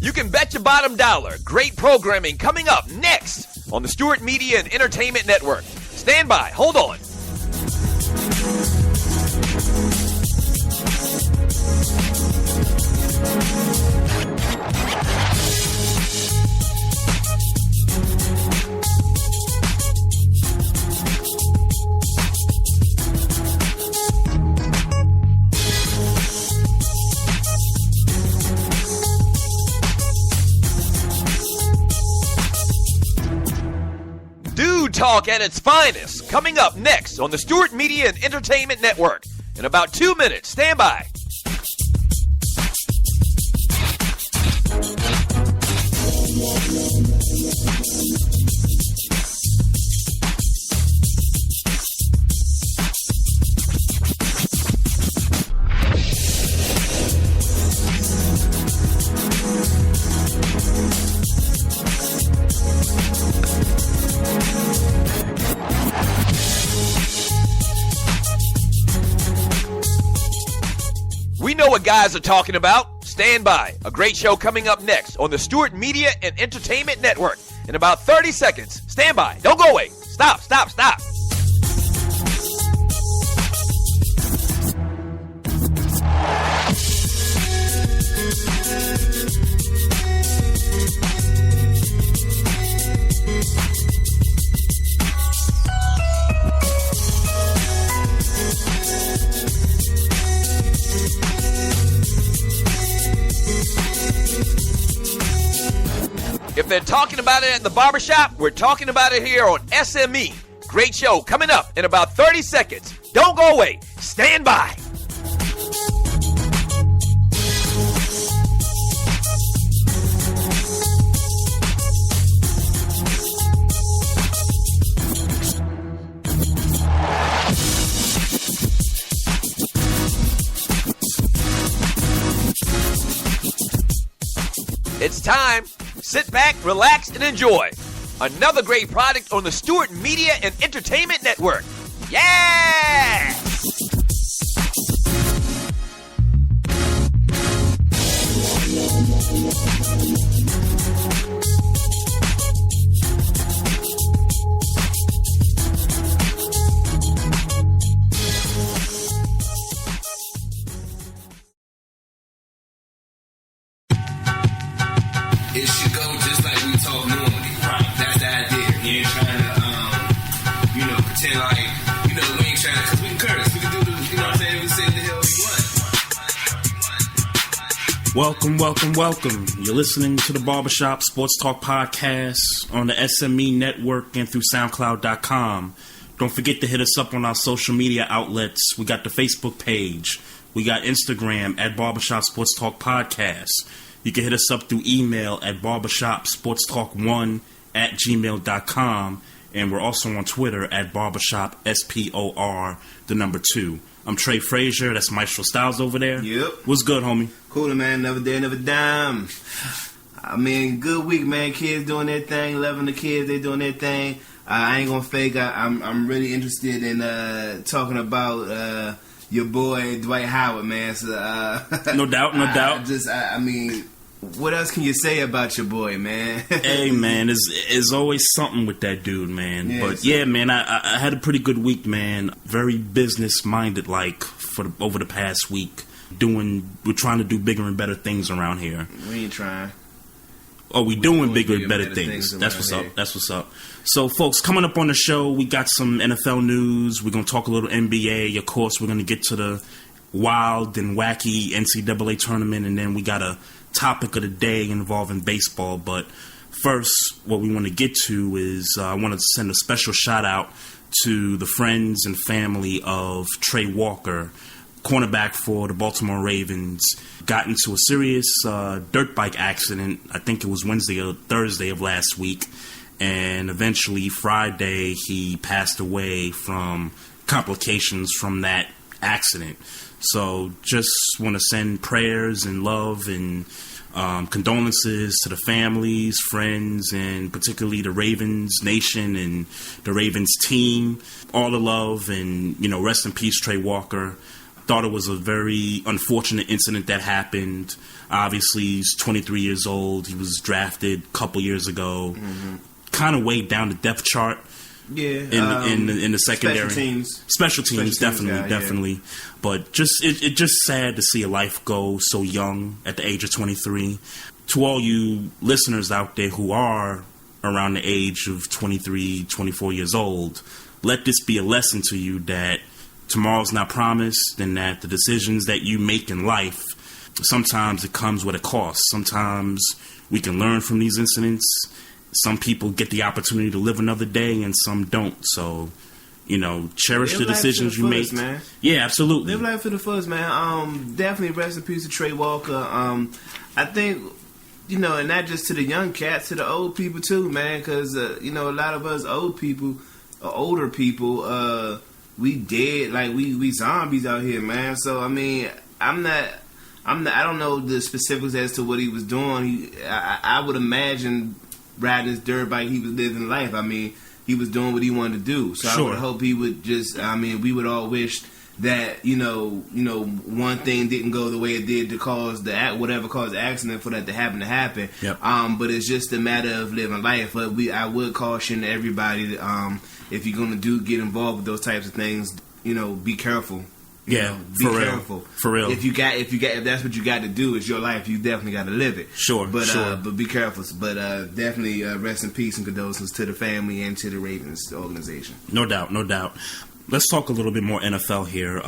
You can bet your bottom dollar. Great programming coming up next on the Stewart Media and Entertainment Network. Stand by. Hold on. Talk at its finest, coming up next on the Stewart Media and Entertainment Network. In about 2 minutes, stand by. We know what guys are talking about. Stand by. A great show coming up next on the Stewart Media and Entertainment Network. In about 30 seconds. Stand by. Don't go away. Stop. If they're talking about it at the barbershop, we're talking about it here on SME. Great show coming up in about 30 seconds. Don't go away. Stand by. It's time. Sit back, relax, and enjoy. Another great product on the Stewart Media and Entertainment Network. Yeah! It should go just like we talk normally. Right. That's the idea. We ain't trying to, pretend like, we ain't trying to, because we can curse. We can do the, you know what I'm saying? We say the hell we want. Welcome. You're listening to the Barbershop Sports Talk Podcast on the SME Network and through SoundCloud.com. Don't forget to hit us up on our social media outlets. We got the Facebook page. We got Instagram at Barbershop Sports Talk Podcast. You can hit us up through email at barbershopsportstalk1@gmail.com. And we're also on Twitter at barbershopspor2. I'm Trey Fraser. That's Maestro Styles over there. Yep. What's good, homie? Cool, man. Never day, never dime. I mean, good week, man. Kids doing their thing. Loving the kids. They doing their thing. I ain't gonna fake. I'm really interested in talking about your boy Dwight Howard, man. So, no doubt. I mean, what else can you say about your boy, man? Hey, man, there's always something with that dude, man. Yeah, but yeah, man, I had a pretty good week, man. Very business minded, like over the past week. We're trying to do bigger and better things around here. We ain't trying. Oh, we doing bigger and better things. That's what's up. That's what's up. So, folks, coming up on the show, we got some NFL news. We're going to talk a little NBA. Of course, we're going to get to the wild and wacky NCAA tournament, and then we got a topic of the day involving baseball. But first, what we want to get to is I want to send a special shout-out to the friends and family of Trey Walker, cornerback for the Baltimore Ravens. Got into a serious dirt bike accident. I think it was Wednesday or Thursday of last week. And eventually Friday he passed away from complications from that accident. So just want to send prayers and love and condolences to the families, friends, and particularly the Ravens Nation and the Ravens team. All the love and, rest in peace, Trey Walker. Thought it was a very unfortunate incident that happened. Obviously, he's 23 years old. He was drafted a couple years ago. Mm-hmm. Kind of weighed down the depth chart. Yeah, in the secondary, special teams, definitely. Yeah. But it's just sad to see a life go so young at the age of 23. To all you listeners out there who are around the age of 23, 24 years old, let this be a lesson to you that tomorrow's not promised, and that the decisions that you make in life, sometimes it comes with a cost. Sometimes we can learn from these incidents. Some people get the opportunity to live another day, and some don't. So, cherish the decisions you make. Man. Yeah, absolutely. Live life for the fullest, man. Definitely rest in peace to Trey Walker. I think, and not just to the young cats, to the old people too, man. Because a lot of us older people, we dead, like we zombies out here, man. So I mean, I don't know the specifics as to what he was doing. I would imagine riding his dirt bike, he was living life. I mean, he was doing what he wanted to do. So sure. I would hope he would we would all wish that, one thing didn't go the way it did to cause whatever caused the accident for that to happen. Yep. But it's just a matter of living life. But I would caution everybody that, if you're going to get involved with those types of things, be careful. Be careful. For real. If that's what you got to do, it's your life. You definitely got to live it. Sure. But be careful. But definitely rest in peace and condolences to the family and to the Ravens organization. No doubt. Let's talk a little bit more NFL here.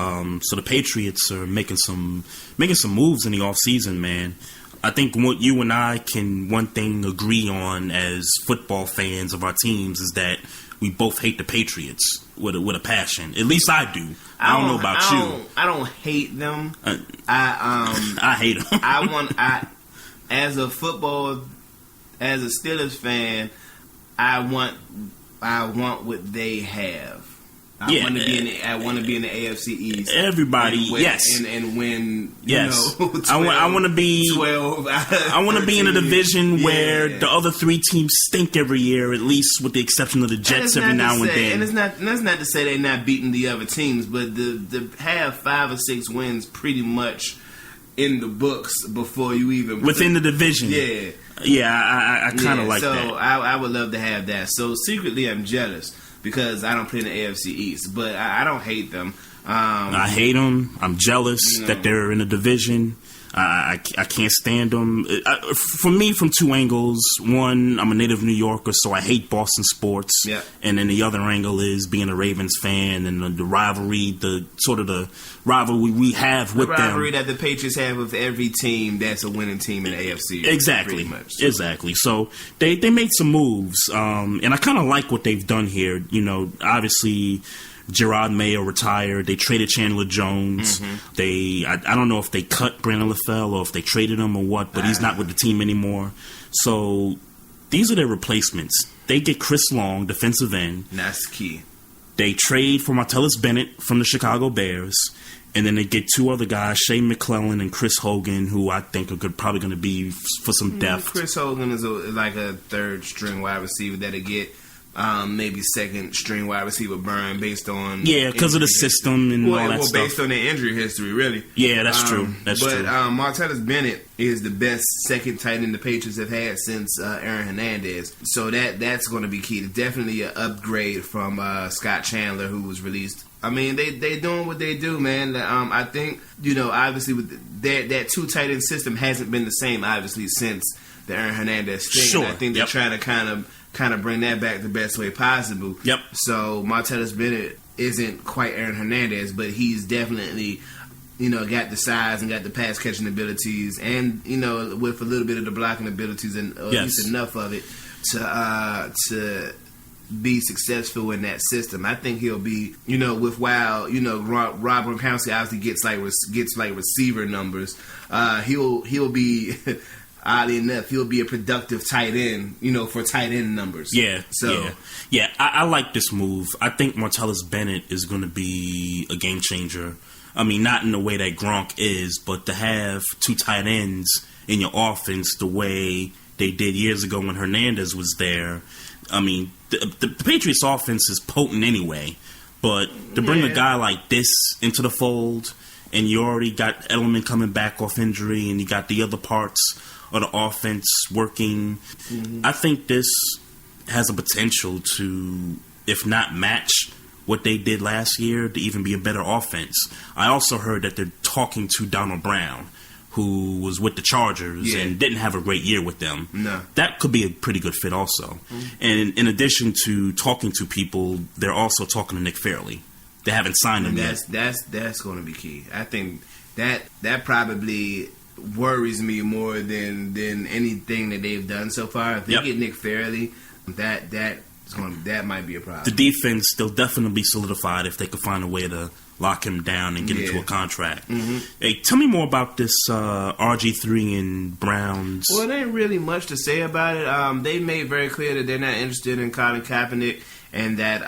So the Patriots are making some moves in the offseason, man. I think what you and I can one thing agree on as football fans of our teams is that we both hate the Patriots with a passion. At least I do. I don't know about you. I don't hate them. I hate them. As a Steelers fan, I want what they have. I want to be in the AFC East. Everybody, yes, and win. Yes, 12, I want to be 12. I want to be in a division where the other three teams stink every year, at least with the exception of the Jets every now and then. And that's not to say they're not beating the other teams, but to have 5 or 6 wins pretty much in the books before you even within the division. Yeah, I kind of like that. So I would love to have that. So secretly, I'm jealous, because I don't play in the AFC East, but I don't hate them. I hate them. I'm jealous that they're in a division. I can't stand them. For me, from 2 angles. One, I'm a native New Yorker, so I hate Boston sports. Yeah. And then the other angle is being a Ravens fan and the rivalry, the rivalry we have with them. The rivalry that the Patriots have with every team that's a winning team in the AFC. Exactly. Pretty much. Exactly. So they made some moves, and I kind of like what they've done here. Obviously, Gerard Mayo retired. They traded Chandler Jones. Mm-hmm. I don't know if they cut Brandon LaFell or if they traded him or what, but he's not with the team anymore. So these are their replacements. They get Chris Long, defensive end. And that's key. They trade for Martellus Bennett from the Chicago Bears. And then they get 2 other guys, Shane McClellan and Chris Hogan, who I think are probably going to be for some depth. Chris Hogan is like a 3rd-string wide receiver that they get. Maybe 2nd-string wide receiver burn based on because of the system and all that stuff. Based on their injury history, really. Yeah, that's true. But Martellus Bennett is the best second tight end the Patriots have had since Aaron Hernandez. So that's going to be key. Definitely an upgrade from Scott Chandler, who was released. I mean, they doing what they do, man. I think obviously with that 2 tight end system hasn't been the same obviously since the Aaron Hernandez thing. Sure. I think they're trying to kind of bring that back the best way possible. Yep. So Martellus Bennett isn't quite Aaron Hernandez, but he's definitely, got the size and got the pass catching abilities, and with a little bit of the blocking abilities, and at least enough of it to be successful in that system. I think he'll be, with Rob Gronkowski obviously gets like receiver numbers. He'll be. Oddly enough, he'll be a productive tight end, for tight end numbers. Yeah. I like this move. I think Martellus Bennett is going to be a game changer. I mean, not in the way that Gronk is, but to have two tight ends in your offense the way they did years ago when Hernandez was there. I mean, the Patriots offense is potent anyway, but to bring a guy like this into the fold, and you already got Edelman coming back off injury, and you got the other parts of the offense working, I think this has a potential to, if not match what they did last year, to even be a better offense. I also heard that they're talking to Donald Brown, who was with the Chargers and didn't have a great year with them. No. That could be a pretty good fit also. And in addition to talking to people, they're also talking to Nick Fairley. They haven't signed him yet. That's going to be key. I think that probably worries me more than anything that they've done so far. If they get Nick Fairley, that might be a problem. The defense, they'll definitely be solidified if they could find a way to lock him down and get into a contract. Hey, tell me more about this RG3 and Browns. Well, there ain't really much to say about it. They made very clear that they're not interested in Colin Kaepernick, and that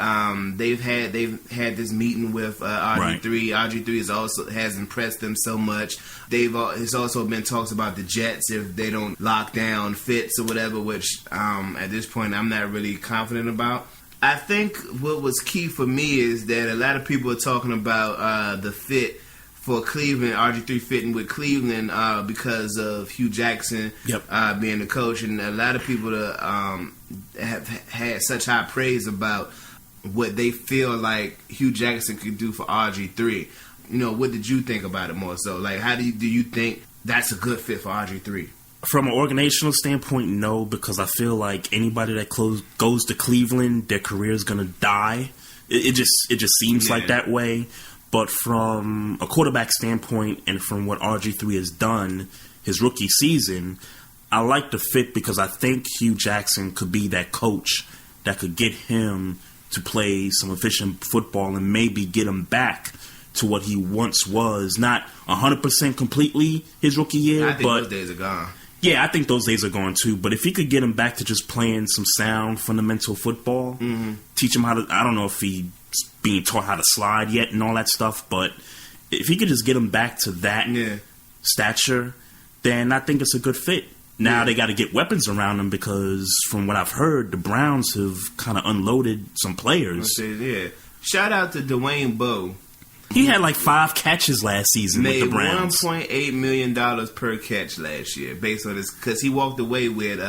they've had this meeting with RG3. Right. RG3 has impressed them so much. It's also been talks about the Jets if they don't lock down Fitz or whatever, which at this point I'm not really confident about. I think what was key for me is that a lot of people are talking about the fit for Cleveland, RG3 fitting with Cleveland because of Hugh Jackson being the coach, and a lot of people have had such high praise about what they feel like Hugh Jackson could do for RG3. You know, what did you think about it more so? Like, how do you think that's a good fit for RG3? From an organizational standpoint, no, because I feel like anybody that goes to Cleveland, their career is going to die. It just seems like that way. But from a quarterback standpoint, and from what RG3 has done his rookie season, I like the fit because I think Hugh Jackson could be that coach that could get him to play some efficient football and maybe get him back to what he once was. Not 100% completely his rookie year, I think those days are gone. Yeah, I think those days are gone too. But if he could get him back to just playing some sound, fundamental football, teach him how to, I don't know if he's being taught how to slide yet and all that stuff, but if he could just get him back to that stature, then I think it's a good fit. Now they got to get weapons around him because from what I've heard, the Browns have kind of unloaded some players. Shout out to Dwayne Bowe. He had like 5 catches last season with the Browns. Made $1.8 million per catch last year based on this, because he walked away with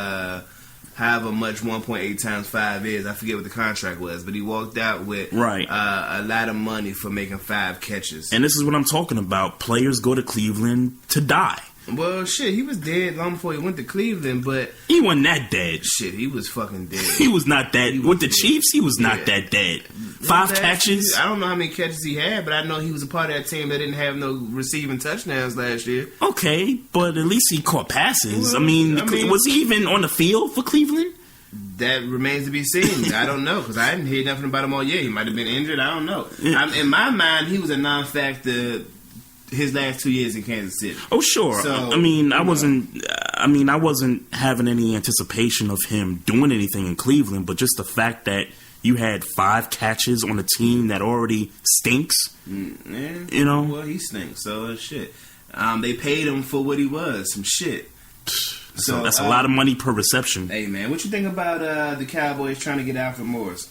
however much 1.8 times 5 is. I forget what the contract was, but he walked out with a lot of money for making 5 catches. And this is what I'm talking about. Players go to Cleveland to die. Well, shit, he was dead long before he went to Cleveland, but... He wasn't that dead. Shit, he was fucking dead. He was not that... With the Chiefs, he was not that dead. 5 catches? I don't know how many catches he had, but I know he was a part of that team that didn't have no receiving touchdowns last year. Okay, but at least he caught passes. Well, I mean, was he even on the field for Cleveland? That remains to be seen. I don't know, because I hadn't heard nothing about him all year. He might have been injured. I don't know. In my mind, he was a non-factor his last 2 years in Kansas City. Oh, sure. So, I wasn't having any anticipation of him doing anything in Cleveland, but just the fact that you had 5 catches on a team that already stinks. You know? Well, he stinks, so shit. They paid him for what he was, some shit. So that's a lot of money per reception. Hey, man, what you think about the Cowboys trying to get Alfred Morris?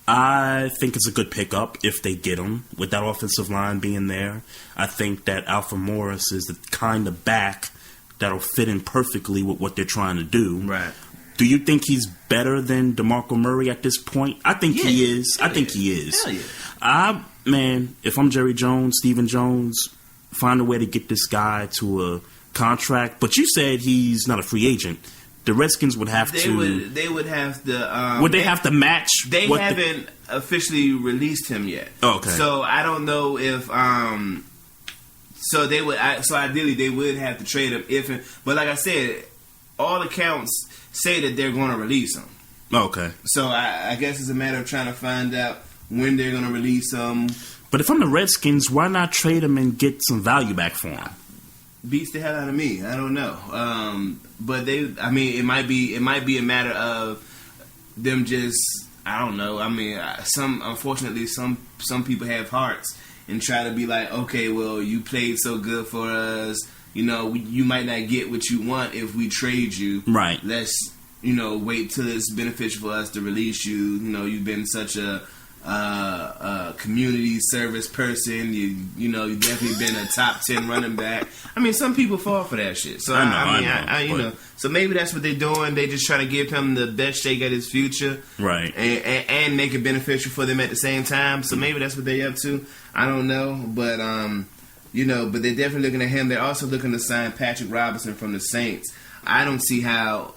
I think it's a good pickup if they get him, with that offensive line being there. I think that Alfred Morris is the kind of back that'll fit in perfectly with what they're trying to do. Right. Do you think he's better than DeMarco Murray at this point? I think he is. I think he is. Hell yeah. Man, if I'm Jerry Jones, Stephen Jones, find a way to get this guy to a contract. But you said he's not a free agent. The Redskins would have to... They would have to... would they have to match... They haven't officially released him yet. Oh, okay. So I don't know if... So they would... So ideally, they would have to trade him if... But like I said, all accounts say that they're going to release him. Okay. So I guess it's a matter of trying to find out when they're going to release him. But if I'm the Redskins, why not trade him and get some value back for him? Beats the hell out of me. I don't know. But it might be a matter of them just, I don't know. I mean, unfortunately, some people have hearts, and try to be like, okay, well, you played so good for us. You might not get what you want if we trade you. Right. Let's, wait till it's beneficial for us to release you. You've been such a community service person. You've definitely been a top 10 running back. I mean, some people fall for that shit. So I know. So maybe that's what they're doing. They just try to give him the best shake at his future, right? And make it beneficial for them at the same time. So maybe that's what they're up to. I don't know, but but they're definitely looking at him. They're also looking to sign Patrick Robinson from the Saints. I don't see how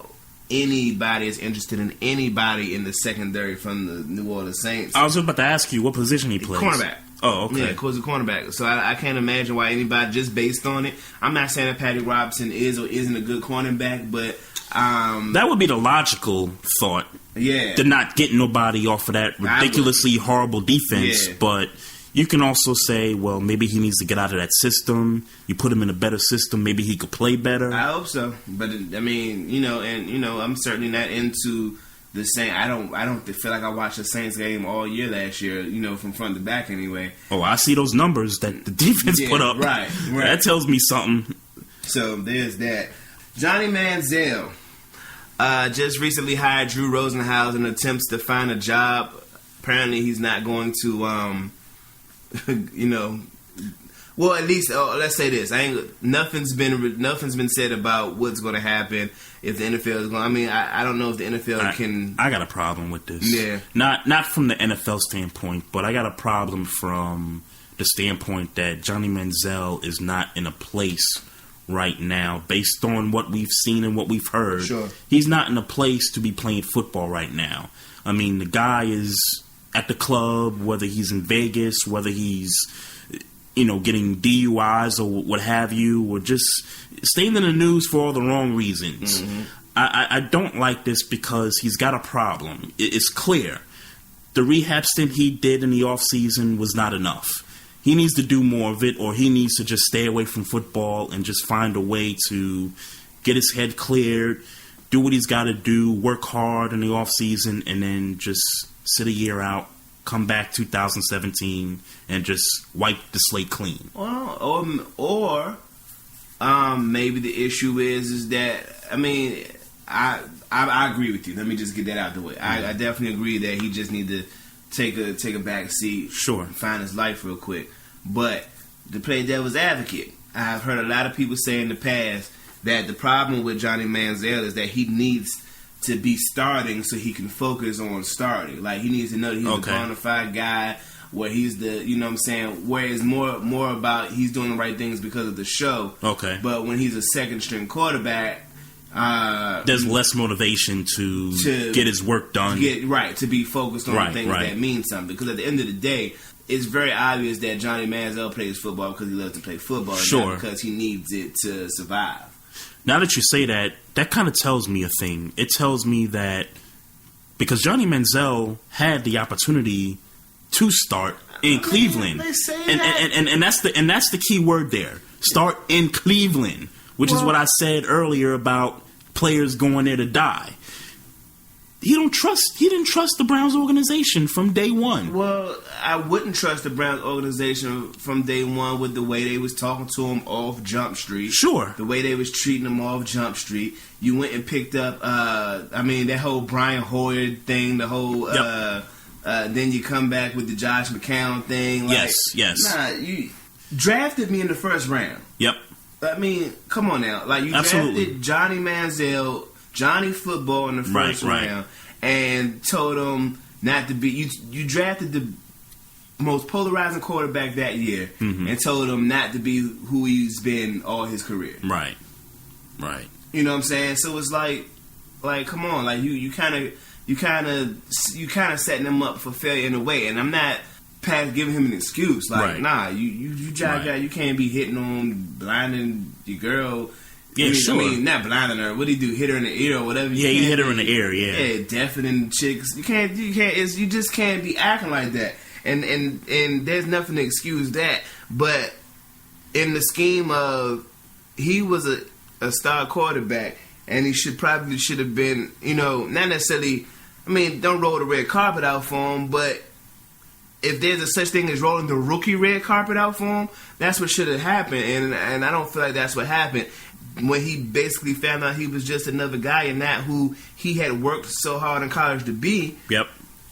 anybody is interested in anybody in the secondary from the New Orleans Saints. I was about to ask you what position he plays. Cornerback. Oh, okay. Yeah, of course, a cornerback. So I can't imagine why anybody, just based on it. I'm not saying that Patrick Robinson is or isn't a good cornerback, but that would be the logical thought. Yeah, to not get nobody off of that ridiculously horrible defense. Yeah. But you can also say, well, maybe he needs to get out of that system. You put him in a better system, maybe he could play better. I hope so. But I mean, I'm certainly not into the Saints. I don't feel like I watched a Saints game all year last year, from front to back anyway. Oh, I see those numbers that the defense put up. Right. That tells me something. So there's that. Johnny Manziel just recently hired Drew Rosenhaus in attempts to find a job. Apparently, he's not going to, well, at least let's say this: nothing's been said about what's going to happen if the NFL is going. I mean, I don't know if the NFL can. I got a problem with this. Yeah, not from the NFL standpoint, but I got a problem from the standpoint that Johnny Manziel is not in a place right now, based on what we've seen and what we've heard. Sure, he's not in a place to be playing football right now. I mean, the guy is at the club, whether he's in Vegas, whether he's getting DUIs or what have you, or just staying in the news for all the wrong reasons. Mm-hmm. I don't like this because he's got a problem. It's clear. The rehab stint he did in the offseason was not enough. He needs to do more of it, or he needs to just stay away from football and just find a way to get his head cleared, do what he's got to do, work hard in the offseason, and then just sit a year out, come back 2017, and just wipe the slate clean. Well, or maybe the issue is that, I mean, I agree with you. Let me just get that out the way. I definitely agree that he just need to take a back seat, sure, and find his life real quick. But to play devil's advocate, I've heard a lot of people say in the past that the problem with Johnny Manziel is that he needs to be starting so he can focus on starting. Like, he needs to know that he's a bona fide guy, where he's the, where it's more about he's doing the right things because of the show. Okay. But when he's a second string quarterback, there's less motivation to get his work done. To be focused on things that mean something. Because at the end of the day, it's very obvious that Johnny Manziel plays football because he loves to play football, sure, not because he needs it to survive. Now that you say that, that kind of tells me a thing. It tells me that because Johnny Manziel had the opportunity to start in Cleveland, and that's the key word there. Start in Cleveland, which is what I said earlier about players going there to die. He didn't trust the Browns organization from day one. Well, I wouldn't trust the Browns organization from day one with the way they was talking to him off Jump Street. Sure. The way they was treating him off Jump Street. You went and picked up, that whole Brian Hoyer thing, the whole, then you come back with the Josh McCown thing. Like, yes. Nah, you drafted me in the first round. Yep. I mean, come on now. Like, you drafted Johnny Manziel, Johnny Football in the first round, and told him not to be. You drafted the most polarizing quarterback that year, and told him not to be who he's been all his career. Right. You know what I'm saying? So it's like come on, like you kind of setting him up for failure in a way, and I'm not giving him an excuse. Like, nah, you guy, you can't be hitting on, blinding your girl. Yeah, sure. I mean, not blinding her. What do you do? Hit her in the ear or whatever? You hit her in the ear. Yeah, deafening chicks. You can't. You just can't be acting like that. And there's nothing to excuse that. But in the scheme of, he was a star quarterback, and he should have been, not necessarily. I mean, don't roll the red carpet out for him, but if there's a such thing as rolling the rookie red carpet out for him, that's what should have happened. And I don't feel like that's what happened. When he basically found out he was just another guy and not who he had worked so hard in college to be. Yep.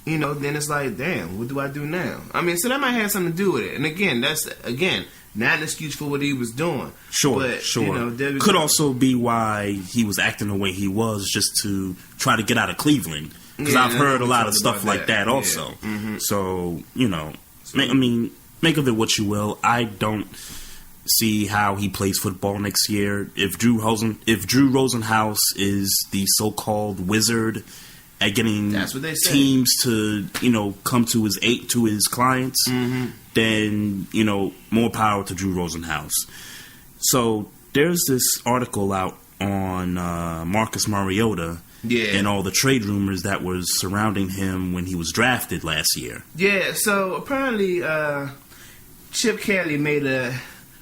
You know, then it's like, damn, what do I do now? I mean, so that might have something to do with it. And again, that's not an excuse for what he was doing. Sure, but, sure. You know, could also be why he was acting the way he was, just to try to get out of Cleveland. Because I've heard a lot of stuff like that also. Yeah. Mm-hmm. So, you know, make of it what you will. I don't see how he plays football next year. If Drew Rosenhaus is the so-called wizard at getting teams to, you know, come to his clients, then, you know, more power to Drew Rosenhaus. So there's this article out on Marcus Mariota and all the trade rumors that was surrounding him when he was drafted last year. Yeah, so apparently Chip Kelly made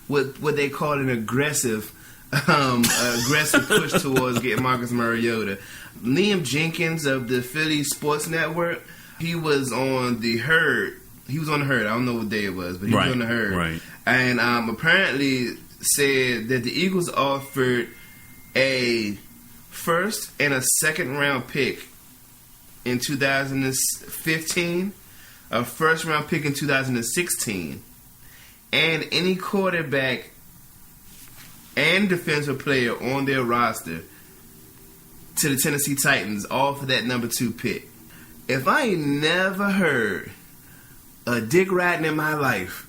what they call an aggressive push towards getting Marcus Mariota. Liam Jenkins of the Philly Sports Network, he was on the Herd. I don't know what day it was, but he was on the Herd. Right. And apparently said that the Eagles offered a first and a second round pick in 2015, a first round pick in 2016, and any quarterback and defensive player on their roster to the Tennessee Titans, all for that number 2 pick. If I ain't never heard a dick riding in my life,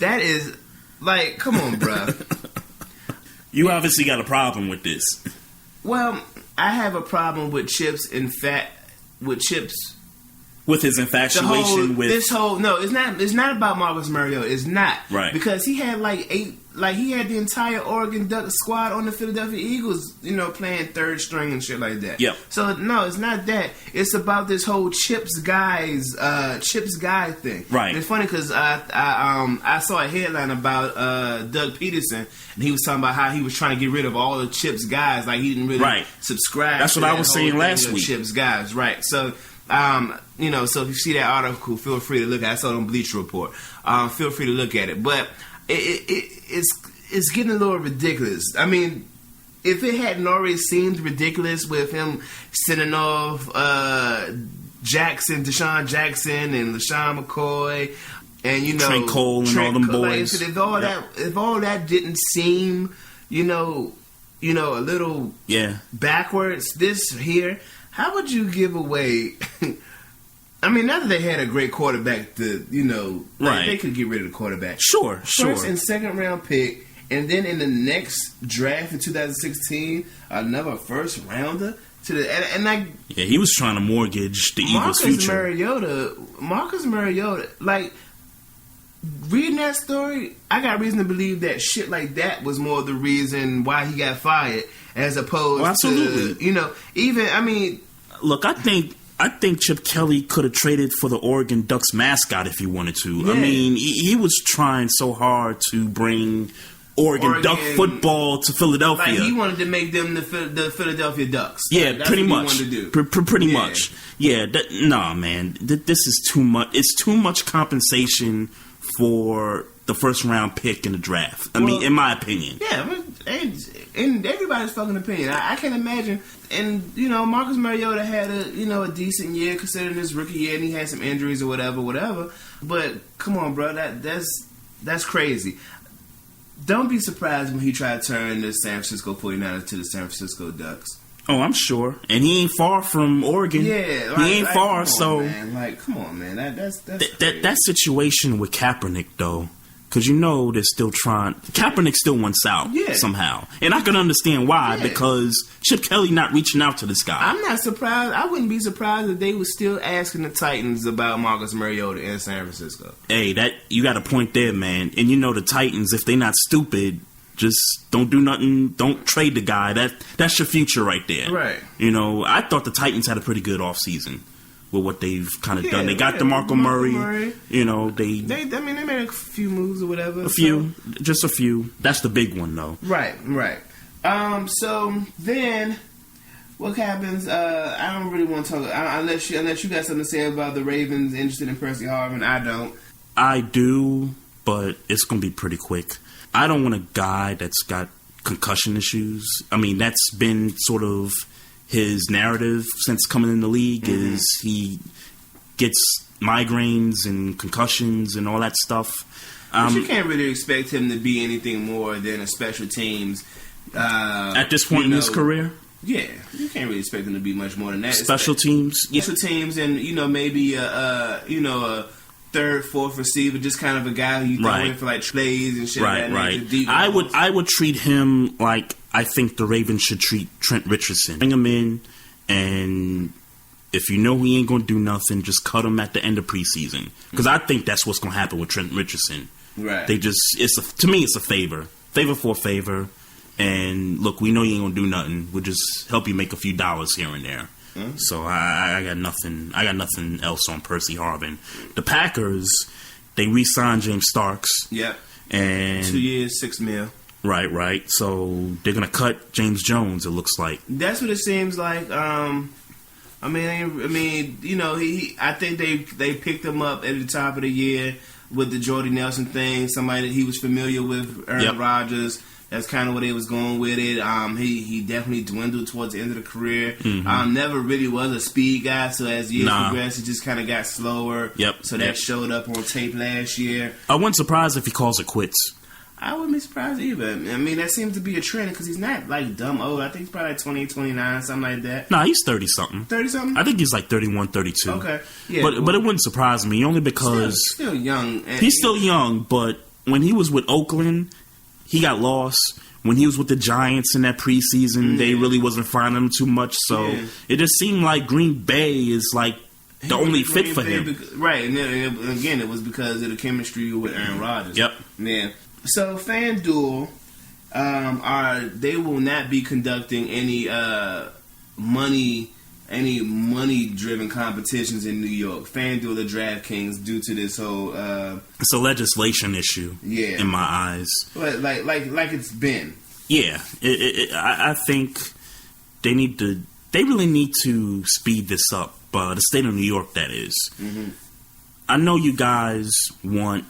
that is like, come on, bruh. You obviously got a problem with this. Well, I have a problem with Chip's with his infatuation it's not about Marcus Mariota. It's not. Right. Because he had he had the entire Oregon Ducks squad on the Philadelphia Eagles, you know, playing third string and shit like that. Yep. So no, it's not that. It's about this whole Chips guy thing. Right. And it's funny because I saw a headline about Doug Peterson, and he was talking about how he was trying to get rid of all the Chips guys. Like, he didn't really subscribe. That's what I was saying last week. Chips guys, right? So. You know, so if you see that article, feel free to look at it. I saw it on Bleacher Report. Feel free to look at it. But it's getting a little ridiculous. I mean, if it hadn't already seemed ridiculous with him sending off Deshaun Jackson and LaShawn McCoy and, you know, Trey Cole and all them boys. If all that didn't seem, you know, a little backwards this here, how would you give away? I mean, not that they had a great quarterback, they could get rid of the quarterback. Sure. First and second round pick, and then in the next draft in 2016, another first rounder he was trying to mortgage the Eagles' future. Marcus Mariota, like, reading that story, I got reason to believe that shit like that was more the reason why he got fired, as opposed to, you know, even, I mean... Look, I think Chip Kelly could have traded for the Oregon Ducks mascot if he wanted to. Yeah. I mean, he was trying so hard to bring Oregon Duck football to Philadelphia. Like, he wanted to make them the Philadelphia Ducks. Yeah, that's pretty what much. He wanted to do. Pretty much. Yeah, man. This is too much. It's too much compensation for the first round pick in the draft. I mean, in my opinion. Yeah, in everybody's fucking opinion. I can't imagine. And, you know, Marcus Mariota had a decent year considering his rookie year, and he had some injuries or whatever. But come on, bro, that's crazy. Don't be surprised when he tried to turn the San Francisco 49ers to the San Francisco Ducks. Oh, I'm sure. And he ain't far from Oregon. Yeah, he ain't far. So, man. Come on, man. That's that situation with Kaepernick, though. Because you know they're still trying. Kaepernick still wants out somehow. And I can understand why, because Chip Kelly not reaching out to this guy. I'm not surprised. I wouldn't be surprised if they were still asking the Titans about Marcus Mariota in San Francisco. Hey, you got a point there, man. And you know the Titans, if they not stupid, just don't do nothing. Don't trade the guy. That's your future right there. Right. You know, I thought the Titans had a pretty good offseason with what they've kind of done. They got DeMarco Murray. You know, they made a few moves or whatever. Just a few. That's the big one, though. Right. So then what happens? I don't really want to talk unless you got something to say about the Ravens interested in Percy Harvin. I don't. I do, but it's going to be pretty quick. I don't want a guy that's got concussion issues. I mean, that's been sort of his narrative since coming in the league is he gets migraines and concussions and all that stuff. But you can't really expect him to be anything more than a special teams. At this point in his career? Yeah, you can't really expect him to be much more than that. Special teams? Special teams and, maybe a third, fourth receiver, just kind of a guy who you throw in for like plays and shit. Right. I would treat him like I think the Ravens should treat Trent Richardson. Bring him in, and if you know he ain't going to do nothing, just cut him at the end of preseason. Because I think that's what's going to happen with Trent Richardson. Right. To me, it's a favor. Favor for a favor. And look, we know you ain't going to do nothing. We'll just help you make a few dollars here and there. Mm-hmm. So I got nothing. I got nothing else on Percy Harvin. The Packers, they re-signed James Starks. Yep. And 2 years, $6 million. Right. So they're gonna cut James Jones. It looks like that's what it seems like. I think they picked him up at the top of the year with the Jordy Nelson thing. Somebody that he was familiar with, Aaron Rodgers. That's kind of where they was going with it. He definitely dwindled towards the end of the career. Mm-hmm. Never really was a speed guy, so as years progressed, he just kind of got slower. So that showed up on tape last year. I wasn't surprised if he calls it quits. I wouldn't be surprised either. I mean, that seems to be a trend because he's not like dumb old. I think he's probably like 28, 29, something like that. Nah, he's 30-something. 30-something? I think he's like 31, 32. Okay. Yeah, but it wouldn't surprise me only because... Still young. He's still young, but when he was with Oakland, he got lost. When he was with the Giants in that preseason, they really wasn't finding him too much. So it just seemed like Green Bay is like the only fit for him. Right. And then, again, it was because of the chemistry with Aaron Rodgers. Yep. Yeah. So FanDuel, they will not be conducting any money-driven competitions in New York. FanDuel or DraftKings, due to this whole it's a legislation issue. In my eyes, but like it's been. Yeah, I think they really need to speed this up. The state of New York, that is. Mm-hmm. I know you guys want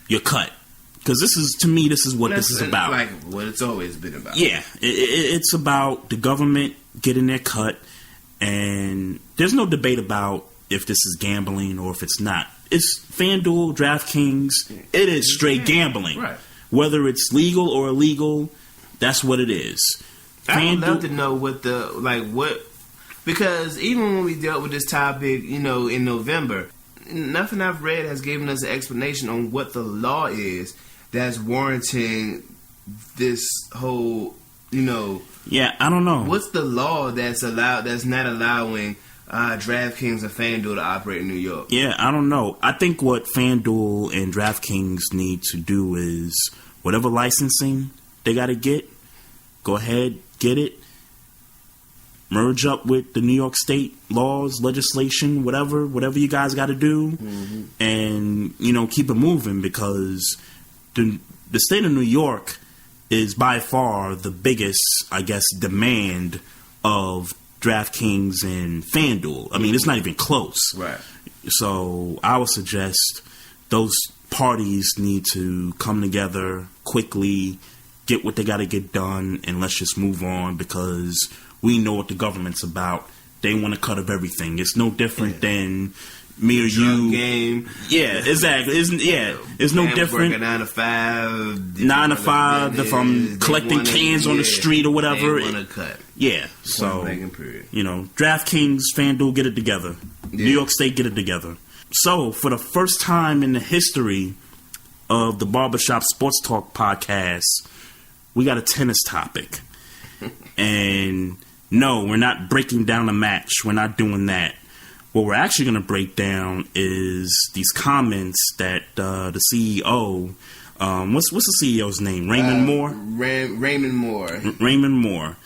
your cut. Because this is what this is about. Like what it's always been about. Yeah. It's about the government getting their cut. And there's no debate about if this is gambling or if it's not. It's FanDuel, DraftKings. It is straight gambling. Right. Whether it's legal or illegal, that's what it is. I would love to know because even when we dealt with this topic, in November, nothing I've read has given us an explanation on what the law is that's warranting this whole, Yeah, I don't know. What's the law that's not allowing DraftKings and FanDuel to operate in New York? Yeah, I don't know. I think what FanDuel and DraftKings need to do is whatever licensing they got to get, go ahead, get it. Merge up with the New York State laws, legislation, whatever you guys got to do, and keep it moving because the state of New York is by far the biggest, I guess, demand of DraftKings and FanDuel. I mean, it's not even close. Right. So I would suggest those parties need to come together quickly, get what they got to get done, and let's just move on because we know what the government's about. They want a cut of everything. It's no different than me or you. Game. Yeah, exactly. It's no different. Working 9 to 5. 9 to 5. If I'm collecting cans on the street or whatever. They want a cut. Yeah. So, DraftKings, FanDuel, get it together. Yeah. New York State, get it together. So, for the first time in the history of the Barbershop Sports Talk podcast, we got a tennis topic. And no, we're not breaking down a match. We're not doing that. What we're actually going to break down is these comments that the CEO, what's the CEO's name? Raymond Moore? Raymond Moore. Raymond Moore.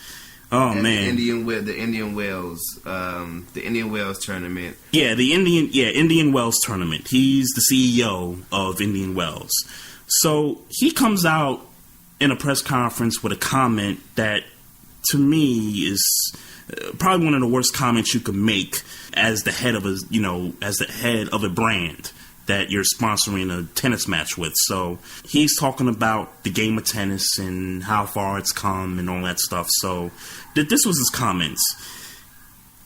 Oh, man. The Indian Wells tournament. Yeah, Indian Wells tournament. He's the CEO of Indian Wells. So he comes out in a press conference with a comment that to me, is probably one of the worst comments you could make as the head of a brand that you're sponsoring a tennis match with. So he's talking about the game of tennis and how far it's come and all that stuff. So this was his comments.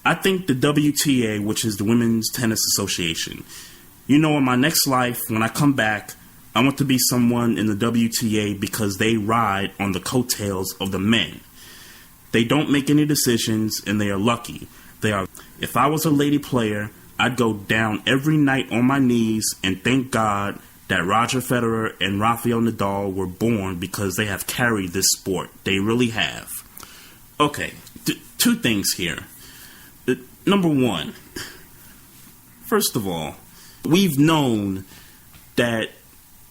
I think the WTA, which is the Women's Tennis Association, in my next life, when I come back, I want to be someone in the WTA because they ride on the coattails of the men. They don't make any decisions, and they are lucky. If I was a lady player, I'd go down every night on my knees and thank God that Roger Federer and Rafael Nadal were born because they have carried this sport. They really have. Okay, two things here. Number one, first of all, we've known that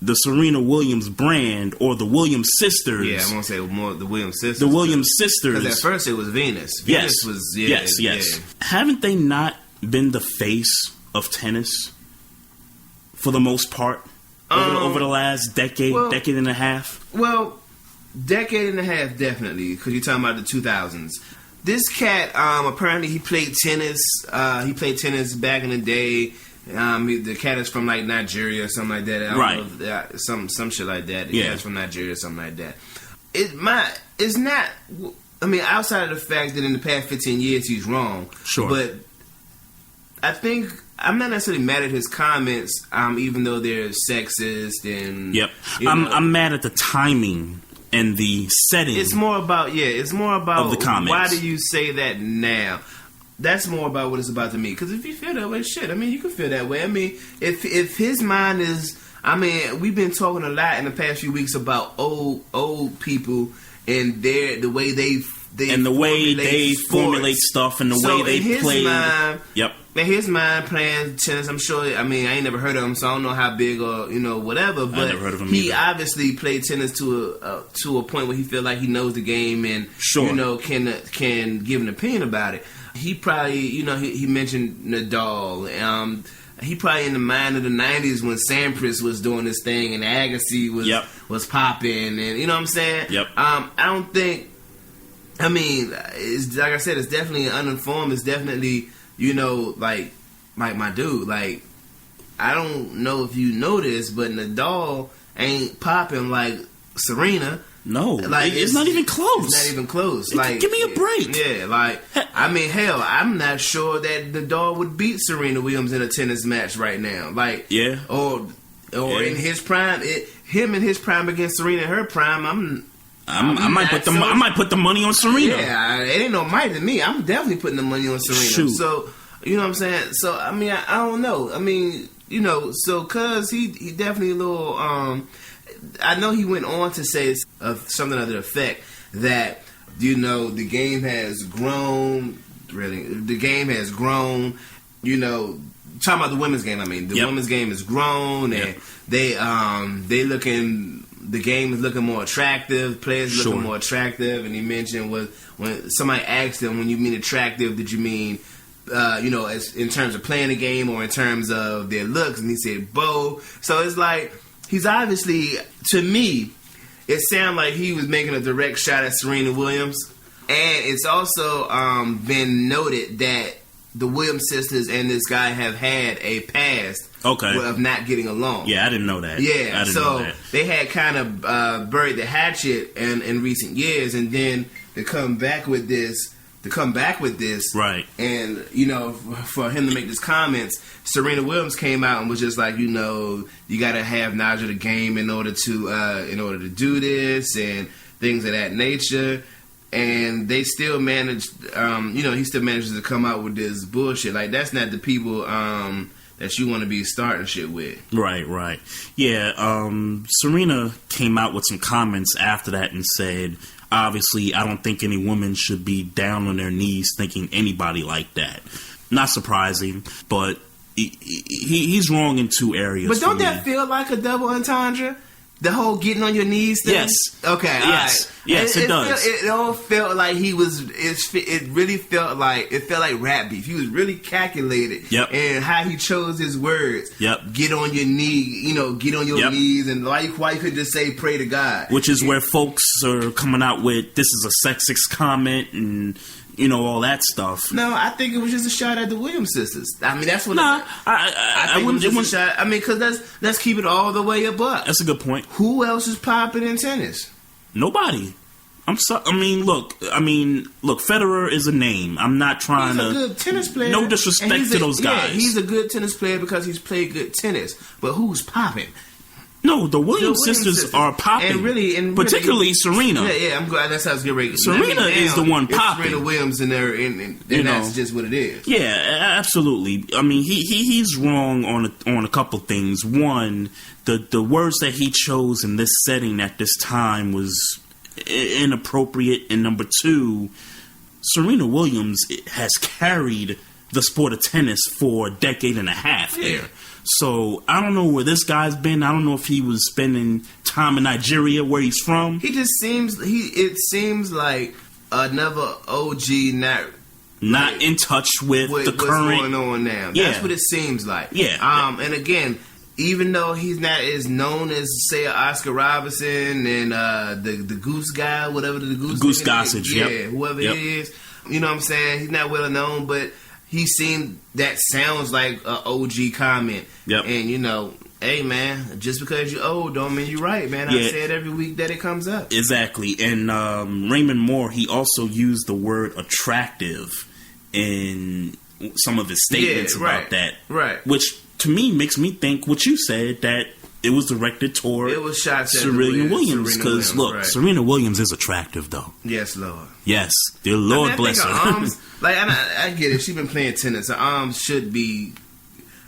the Serena Williams brand, or the Williams sisters. Yeah, I'm going to say more the Williams sisters. The Williams sisters. Because at first it was Venus. Venus was, yes. Yeah. Haven't they not been the face of tennis for the most part over the last decade and a half? Well, decade and a half, definitely, because you're talking about the 2000s. This cat, apparently he played tennis. He played tennis back in the day. The cat is from like Nigeria or something like that. I don't know if some shit like that. The cat's from Nigeria or something like that. It's not. I mean, outside of the fact that in the past 15 years he's wrong. Sure. But I think I'm not necessarily mad at his comments, even though they're sexist and. Yep. I'm mad at the timing and the setting. It's more about of the comments. Why do you say that now? That's more about what it's about to me. Because if you feel that way, shit, I mean, you can feel that way. I mean, if his mind is, I mean, we've been talking a lot in the past few weeks about old people and the way they formulate stuff and the way they play. Yep. In his mind, playing tennis, I'm sure. I mean, I ain't never heard of him, so I don't know how big or whatever. But I never heard of him he either. obviously played tennis to a point where he feel like he knows the game and can give an opinion about it. He probably, he mentioned Nadal. He probably in the mind of the 90s when Sampras was doing this thing and Agassi was popping, and you know what I'm saying? Yep. I don't think. I mean, it's, like I said, it's definitely uninformed. It's definitely like my dude. Like, I don't know if you know this, but Nadal ain't popping like Serena. No, like it's not even close. It's not even close. Like, give me a break. Yeah, like I mean, hell, I'm not sure that Nadal would beat Serena Williams in a tennis match right now. Like, or in his prime, him in his prime against Serena in her prime. I might put the money on Serena. Yeah, it ain't no might to me. I'm definitely putting the money on Serena. Shoot. So you know what I'm saying. So I mean, I don't know. I mean, so cuz he definitely a little. I know he went on to say something of the effect that the game has grown. Really, the game has grown. Talking about the women's game. I mean, the women's game has grown, and they looking. The game is looking more attractive. Players looking more attractive. And he mentioned when somebody asked him, when you mean attractive, did you mean, as in terms of playing the game or in terms of their looks? And he said both. So it's like, he's obviously, to me, it sounded like he was making a direct shot at Serena Williams. And it's also been noted that the Williams sisters and this guy have had a past of not getting along. Yeah, I didn't know that. Yeah, I didn't know that. They had kind of buried the hatchet in recent years, and then to come back with this, right? And for him to make these comments, Serena Williams came out and was just like, you got to have knowledge of the game in order to do this and things of that nature. And they still managed, he still manages to come out with this bullshit. Like, that's not the people that you want to be starting shit with. Right. Yeah, Serena came out with some comments after that and said, obviously, I don't think any woman should be down on their knees thinking anybody like that. Not surprising, but he's wrong in two areas. But don't that feel like a double entendre? The whole getting on your knees thing? Yes. Okay, yes. all right. Yes, it does. It all felt like he was, it really felt like rap beef. He was really calculated. Yep. And how he chose his words. Yep. Get on your knee, get on your knees, and why you could just say pray to God. Which is where folks are coming out with, this is a sexist comment, and all that stuff. No, I think it was just a shot at the Williams sisters. I mean, that's what. I think wouldn't. it was just a shot. I mean, because let's keep it all the way above. That's a good point. Who else is popping in tennis? Nobody. I'm sorry. Look. Federer is a name. I'm not trying to. He's a good tennis player. No disrespect to those guys. Yeah, he's a good tennis player because he's played good tennis. But who's popping? No, the Williams sisters are popping, and particularly Serena. Yeah, I'm glad that's how it's getting ready. Serena is the one popping. Serena Williams in there, and that's just what it is. Yeah, absolutely. I mean, he's wrong on a couple things. One, the words that he chose in this setting at this time was inappropriate, and number two, Serena Williams has carried the sport of tennis for a decade and a half here. So I don't know where this guy's been. I don't know if he was spending time in Nigeria, where he's from. He just seems it seems like another OG not in touch with the what's current going on now. Yeah. That's what it seems like. Yeah. And again, even though he's not as known as say Oscar Robertson and the Goose guy, whatever the Goose Gossage, whoever it is, you know what I'm saying? He's not well known, but he seemed that sounds like an OG comment. Yep. And hey man, just because you're old don't mean you're right, man. I say it every week that it comes up. Exactly. And Raymond Moore, he also used the word attractive in some of his statements about that. Right. Which to me makes me think what you said, that it was directed toward Serena Williams. Because look, Serena Williams is attractive though. Yes, Lord. Yes. Dear Lord bless her. Arms, I get it. She's been playing tennis. Her arms should be.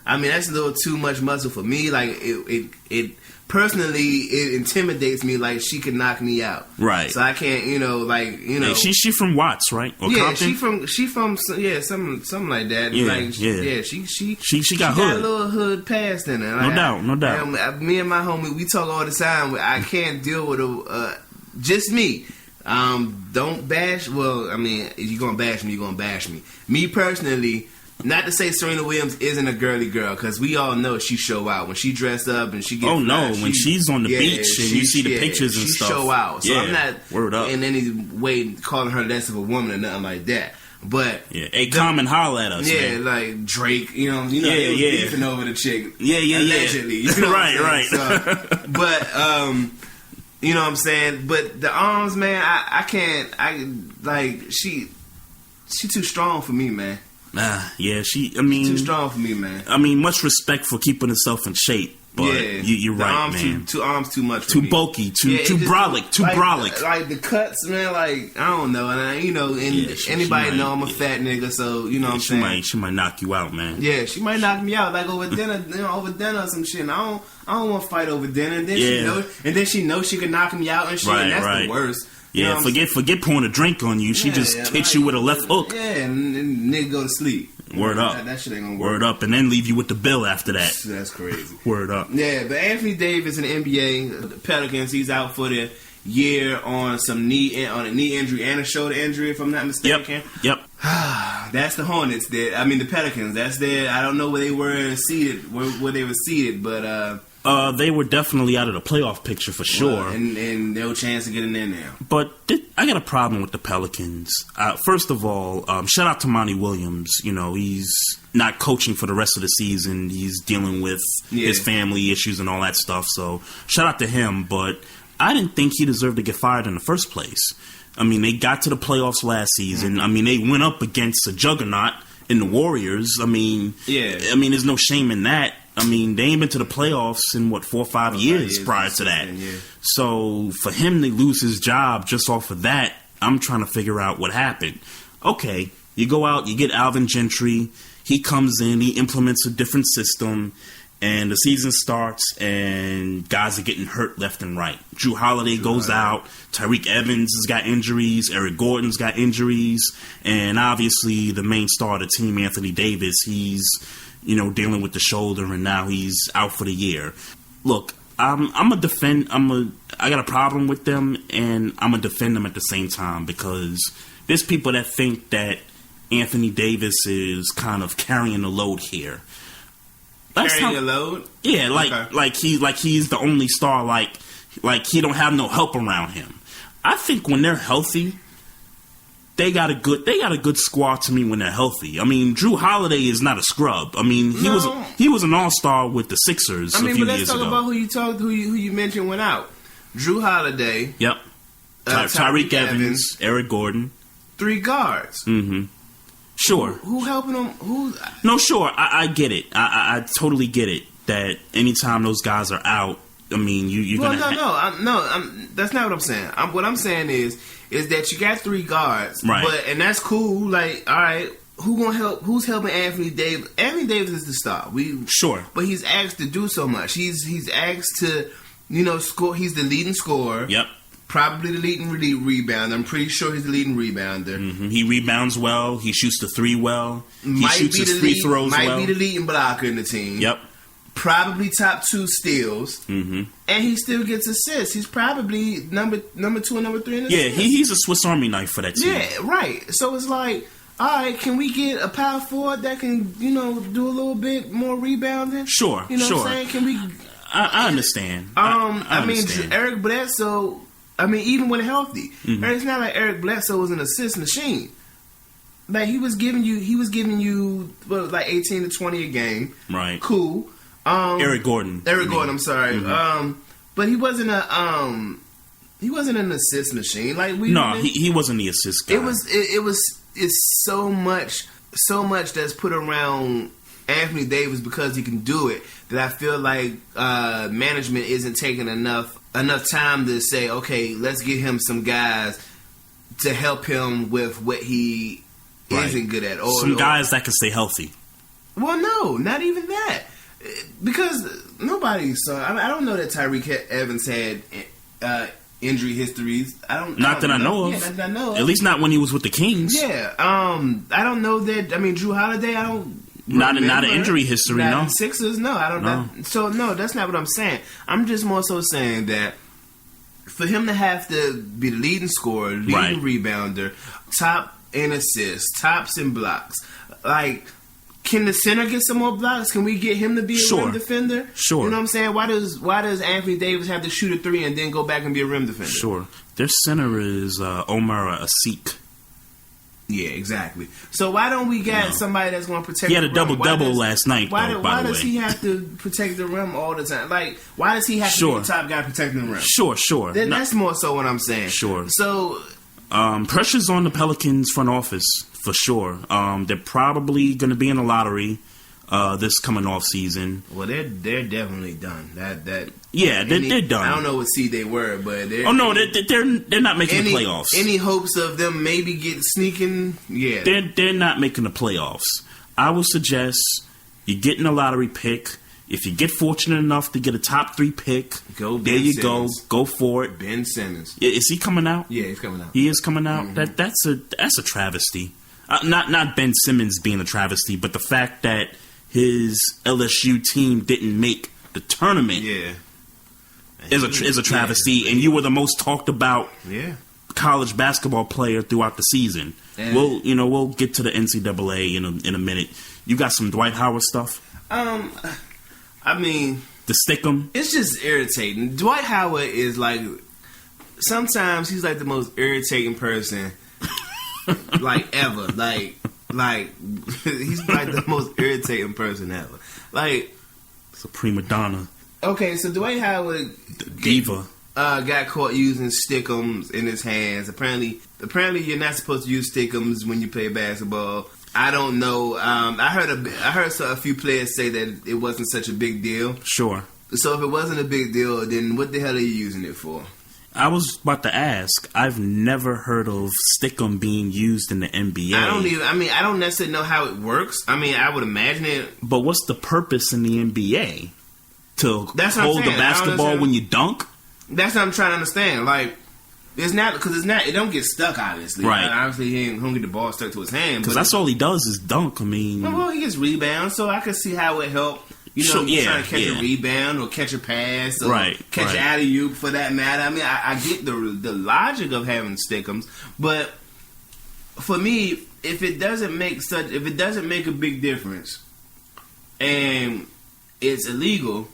I mean, that's a little too much muscle for me. Like it personally, it intimidates me. Like she could knock me out. Right. So I can't. Hey, she from Watts, right? Or yeah, Compton? she from something like that. She got hood. A little hood past in her. No doubt. Me and my homie, we talk all the time. I can't deal with just me. Don't bash. Well, I mean, if you're gonna bash me, you're gonna bash me. Me personally, not to say Serena Williams isn't a girly girl, because we all know she show out when she dressed up and she gets. Oh no, when she's on the beach and you see the pictures and stuff, she show out. So I'm not in any way calling her less of a woman or nothing like that. But come and holler at us. Yeah, man. Like Drake, they was beefing over the chick. Allegedly. Right. So, but you know what I'm saying? But the arms, man, I can't. She's too strong for me, man. She's too strong for me, man. I mean, much respect for keeping herself in shape, but you're right, man. Two arms too much. Too bulky, too brolic. Like the cuts, man. Like I don't know, and anybody know I'm a fat nigga, so you know what I'm saying. She might knock you out, man. Yeah, she might knock me out, like over dinner, or some shit. And I don't want to fight over dinner, and then she knows she can knock me out and shit. And that's the worst. Yeah, forget pouring a drink on you. She just hits you with a left hook. Yeah, and nigga go to sleep. Word up. That shit ain't gonna work. Word up, and then leave you with the bill after that. That's crazy. Word up. Yeah, but Anthony Davis in the NBA, the Pelicans, he's out for the year on a knee injury and a shoulder injury, if I'm not mistaken. Yep. That's the Hornets. The Pelicans. That's their. I don't know where they were seated, where they were seated, but they were definitely out of the playoff picture for sure, and no chance of getting in there. But I got a problem with the Pelicans. First of all, shout out to Monty Williams. He's not coaching for the rest of the season. He's dealing with his family issues and all that stuff. So shout out to him. But I didn't think he deserved to get fired in the first place. I mean, they got to the playoffs last season. Mm-hmm. I mean, they went up against a juggernaut in the Warriors. I mean, there's no shame in that. I mean, they ain't been to the playoffs in 4 or 5 years prior to that. So for him to lose his job just off of that, I'm trying to figure out what happened. Okay, you go out, you get Alvin Gentry. He comes in, he implements a different system, and the season starts, and guys are getting hurt left and right. Drew Holiday goes out. Tyreek Evans has got injuries. Eric Gordon's got injuries. And obviously the main star of the team, Anthony Davis, he's dealing with the shoulder, and now he's out for the year. Look, I got a problem with them, and I'm gonna defend them at the same time, because there's people that think that Anthony Davis is kind of carrying the load here. Carrying the load? Yeah, Okay. like he's the only star. Like he don't have no help around him. I think when they're healthy, they got a good squad to me when they're healthy. I mean, Drew Holiday is not a scrub. I mean, he was an all-star with the Sixers a few years ago. Let's talk about who you mentioned went out. Drew Holiday. Yep. Tyreek Evans, Eric Gordon. 3 guards. Mm-hmm. Sure. Who helping them? No, sure. I get it. I totally get it that anytime those guys are out, I mean, you're well, gonna. that's not what I'm saying. What I'm saying is that you got 3 guards, right? And that's cool. Like, all right, who gonna help? Who's helping Anthony Davis? Anthony Davis is the star. Sure, but he's asked to do so much. He's asked to, score. He's the leading scorer. Yep. Probably the leading rebounder. I'm pretty sure he's the leading rebounder. Mm-hmm. He rebounds well. He shoots the 3 well. He shoots his free throws well. Might be the leading blocker in the team. Yep. Probably top 2 steals. Mm-hmm. And he still gets assists. He's probably number 2 and number 3 in the Yeah, he's a Swiss Army knife for that team. Yeah, right. So it's like, all right, can we get a power forward that can, do a little bit more rebounding? Sure, You know sure. what I'm saying? Can we... I understand. I understand. mean, Eric Bledsoe... even when healthy, it's not like Eric Bledsoe was an assist machine. Like he was giving you like 18 to 20 a game. Right. Cool. Eric Gordon. I'm sorry. Mm-hmm. But he wasn't an assist machine. Like he wasn't the assist guy. It's so much that's put around Anthony Davis because he can do it that I feel like management isn't taking enough time to say, okay, let's get him some guys to help him with what he isn't good at. Some guys that can stay healthy. Well, no, not even that. Because nobody saw. I don't know that Tyreek Evans had injury histories. Not that I know of. At least not when he was with the Kings. Yeah. I don't know that. I mean, Drew Holiday. I don't. Not an injury history, not no. In Sixers, no. I don't know. So, no, that's not what I'm saying. I'm just more so saying that for him to have to be the leading scorer, leading rebounder, top in assists, tops in blocks, like, can the center get some more blocks? Can we get him to be a rim defender? Sure. You know what I'm saying? Why does Anthony Davis have to shoot a 3 and then go back and be a rim defender? Sure. Their center is Omar Asik. Yeah, exactly. So why don't we get somebody that's going to protect? He had a the rim? double last night. Why does he have to protect the rim all the time? Like, why does he have to be the top guy protecting the rim? Sure. That's more so what I'm saying. Sure. So, pressure's on the Pelicans front office for sure. They're probably going to be in the lottery this coming off season. Well, they're definitely done. They're done. I don't know what seed they were, but they're not making the playoffs. Any hopes of them maybe sneaking? Yeah, they're not making the playoffs. I would suggest you get in a lottery pick. If you get fortunate enough to get a top 3 pick, go for it. Ben Simmons. Is he coming out? Yeah, he's coming out. He is coming out. Mm-hmm. That's a travesty. Not Ben Simmons being a travesty, but the fact that his LSU team didn't make the tournament is a travesty, and you were the most talked about college basketball player throughout the season. And we'll get to the NCAA in a minute. You got some Dwight Howard stuff? I mean, to stick him. It's just irritating. Dwight Howard is like, sometimes he's like the most irritating person like ever. Like he's like the most irritating person ever. Like, it's a prima donna. Okay, so Dwight Howard, diva, got caught using stickums in his hands. Apparently, you're not supposed to use stickums when you play basketball. I don't know. I heard a few players say that it wasn't such a big deal. Sure. So if it wasn't a big deal, then what the hell are you using it for? I was about to ask. I've never heard of stickum being used in the NBA. I don't necessarily know how it works. I mean, I would imagine it. But what's the purpose in the NBA? To hold the basketball when you dunk? That's what I'm trying to understand. Like, it's not because it don't get stuck. Obviously, right? Obviously, he don't get the ball stuck to his hand because that's all he does is dunk. I mean, well, he gets rebounds, so I can see how it helped. trying to catch a rebound or catch a pass or catch an alley-oop for that matter. I mean, I get the logic of having stick'ems, but for me, if it doesn't make a big difference and it's illegal,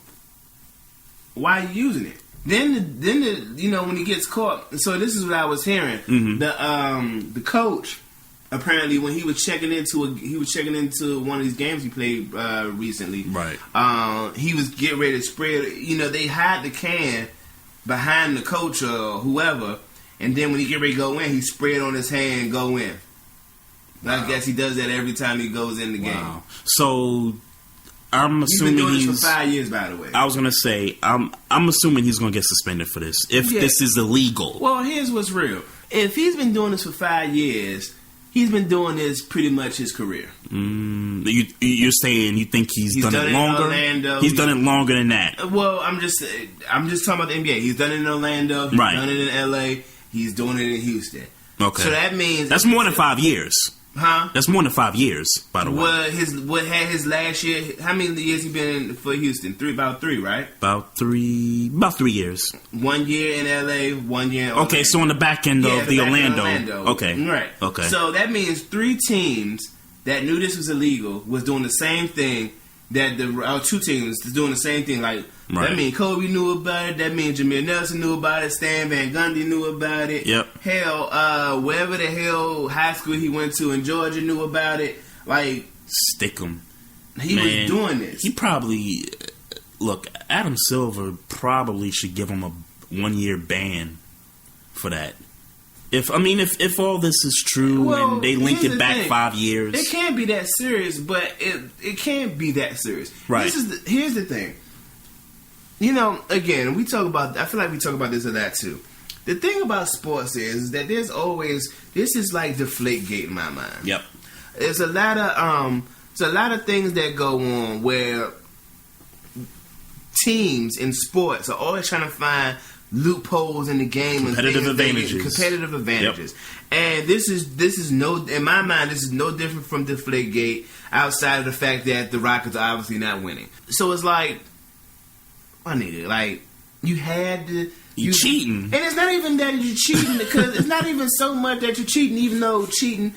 why are you using it? Then when he gets caught. So this is what I was hearing. Mm-hmm. The coach, apparently, when he was checking into one of these games he played recently. Right. He was getting ready to spray it. They hide the can behind the coach or whoever, and then when he get ready to go in, he spray it on his hand and go in. Wow. I guess he does that every time he goes in the game. So I'm assuming he's been doing this for 5 years, by the way. I was gonna say I'm assuming he's gonna get suspended for this if this is illegal. Well, here's what's real: if he's been doing this for 5 years, he's been doing this pretty much his career. You're saying you think he's done it longer? Orlando. He's done it longer than that. Well, I'm just talking about the NBA. He's done it in Orlando. He's done it in LA. He's doing it in Houston. Okay, so that means that's more than 5 years. Huh? That's more than 5 years, by the way. What had his last year? How many years he been in for Houston? About three, right? About 3 years. 1 year in LA, 1 year in Orlando. Okay, so on the back end of the Orlando. Okay. Right. Okay. So that means 3 teams that knew this was illegal was doing the same thing that our 2 teams is doing the same thing. Like, that means Kobe knew about it. That means Jameer Nelson knew about it. Stan Van Gundy knew about it. Yep. Hell, wherever the hell high school he went to in Georgia knew about it. Like, stick him. He was doing this. He probably Adam Silver probably should give him a 1 year ban for that. If all this is true and they link it back 5 years, it can't be that serious. But it can't be that serious. Right. Here's the thing. Again, I feel like we talk about this a lot too. The thing about sports is that there's always, this is like Deflategate in my mind. Yep. There's a lot of things that go on where teams in sports are always trying to find loopholes in the game, competitive advantages. Yep. And this is in my mind, this is no different from Deflategate outside of the fact that the Rockets are obviously not winning. So it's like, my nigga, like, you had to... You cheating. And it's not even that you're cheating, because it's not even so much that you're cheating, even though cheating,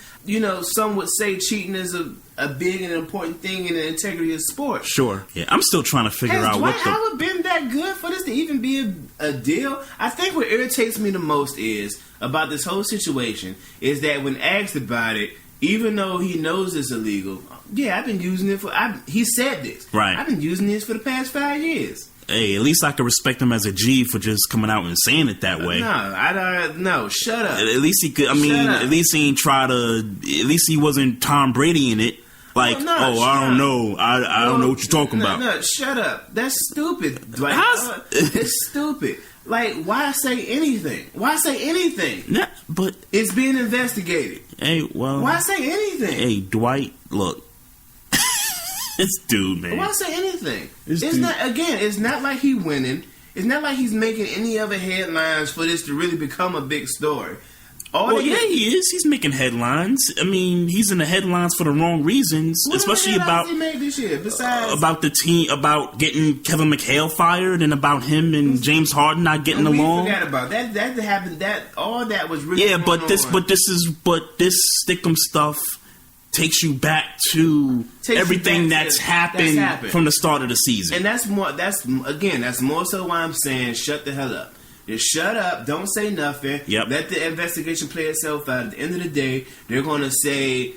some would say cheating is a big and important thing in the integrity of sports. Sure. Yeah, I'm still trying to figure out what Has Dwight Howard been that good for this to even be a deal? I think what irritates me the most about this whole situation is that when asked about it, even though he knows it's illegal, I've been using it he said this. Right. I've been using this for the past 5 years. Hey, at least I could respect him as a G for just coming out and saying it that way. No, I don't. No, shut up. At least he could. At least he ain't try to. At least he wasn't Tom Brady in it. Like, I don't know. I don't know what you're talking about. No, shut up. That's stupid. Like, it's stupid. Like, why say anything? Why say anything? Nah, but it's being investigated. Hey, well, why say anything? Hey, Dwight, look. This dude, man. Why say anything? It's not like he winning. It's not like he's making any other headlines for this to really become a big story. He is. He's making headlines. I mean, he's in the headlines for the wrong reasons, especially about he made this year. Besides about the team, about getting Kevin McHale fired, and about him and James Harden not getting along. We forgot about that. That happened. All that was really this Stickum stuff takes you back to everything that's happened from the start of the season. And that's more so why I'm saying shut the hell up. Just shut up. Don't say nothing. Yep. Let the investigation play itself out. At the end of the day, they're going to say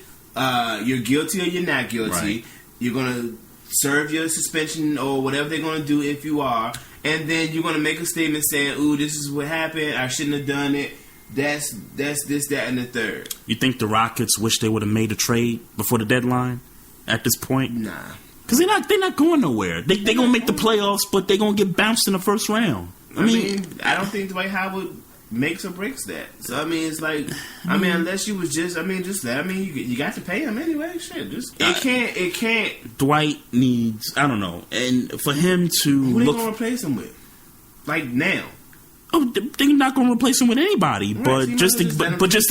you're guilty or you're not guilty. Right. You're going to serve your suspension or whatever they're going to do if you are. And then you're going to make a statement saying, ooh, this is what happened. I shouldn't have done it. That's this, that, and the third. You think the Rockets wish they would have made a trade before the deadline at this point? Nah. Because they're not going nowhere. They're going to make the playoffs, but they're going to get bounced in the first round. I mean, I don't think Dwight Howard makes or breaks that. So, I mean, it's like, unless you was you got to pay him anyway. Shit, it can't. Dwight needs, I don't know. And for him to who they going to replace him with? Like, now. Oh, they're not going to replace him with anybody, right, but just to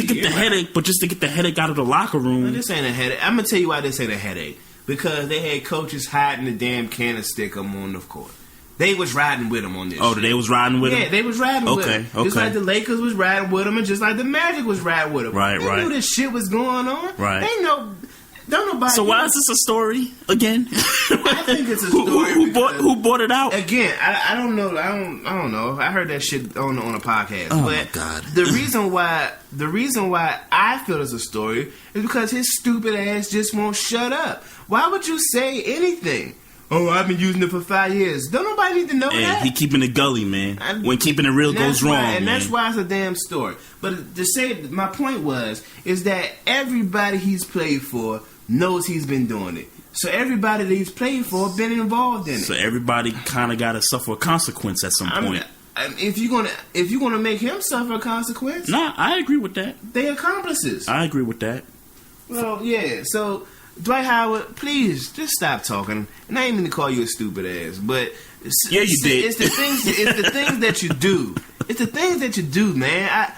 get the headache out of the locker room. No, this ain't a headache. I'm gonna tell you why this ain't a headache. because they had coaches hiding the damn candlestick on the court. They was riding with him on this. Oh, shit. they was riding with him? Yeah, they was riding with him. Just like the Lakers was riding with him, and just like the Magic was riding with him. Right. They knew this shit was going on. Right. Don't nobody. So why is this a story again? I think it's a story. Who bought it out? Again, I don't know. I don't know. I heard that shit on a podcast. Oh but my God. The reason why I feel it's a story is because his stupid ass just won't shut up. Why would you say anything? Oh, I've been using it for 5 years. Don't nobody need to know that. He keeping it gully, man. When keeping it real goes wrong, man. And that's why it's a damn story. But to say, my point is that everybody he's played for knows he's been doing it. So everybody that he's played for been involved in it. So everybody kind of got to suffer a consequence at some point. If you're gonna make him suffer a consequence, Nah, I agree with that. they accomplices. I agree with that. Well, yeah. So Dwight Howard, please just stop talking. And I ain't mean to call you a stupid ass, but Yeah, you did. It's the things. It's the things that you do. It's the things that you do, man.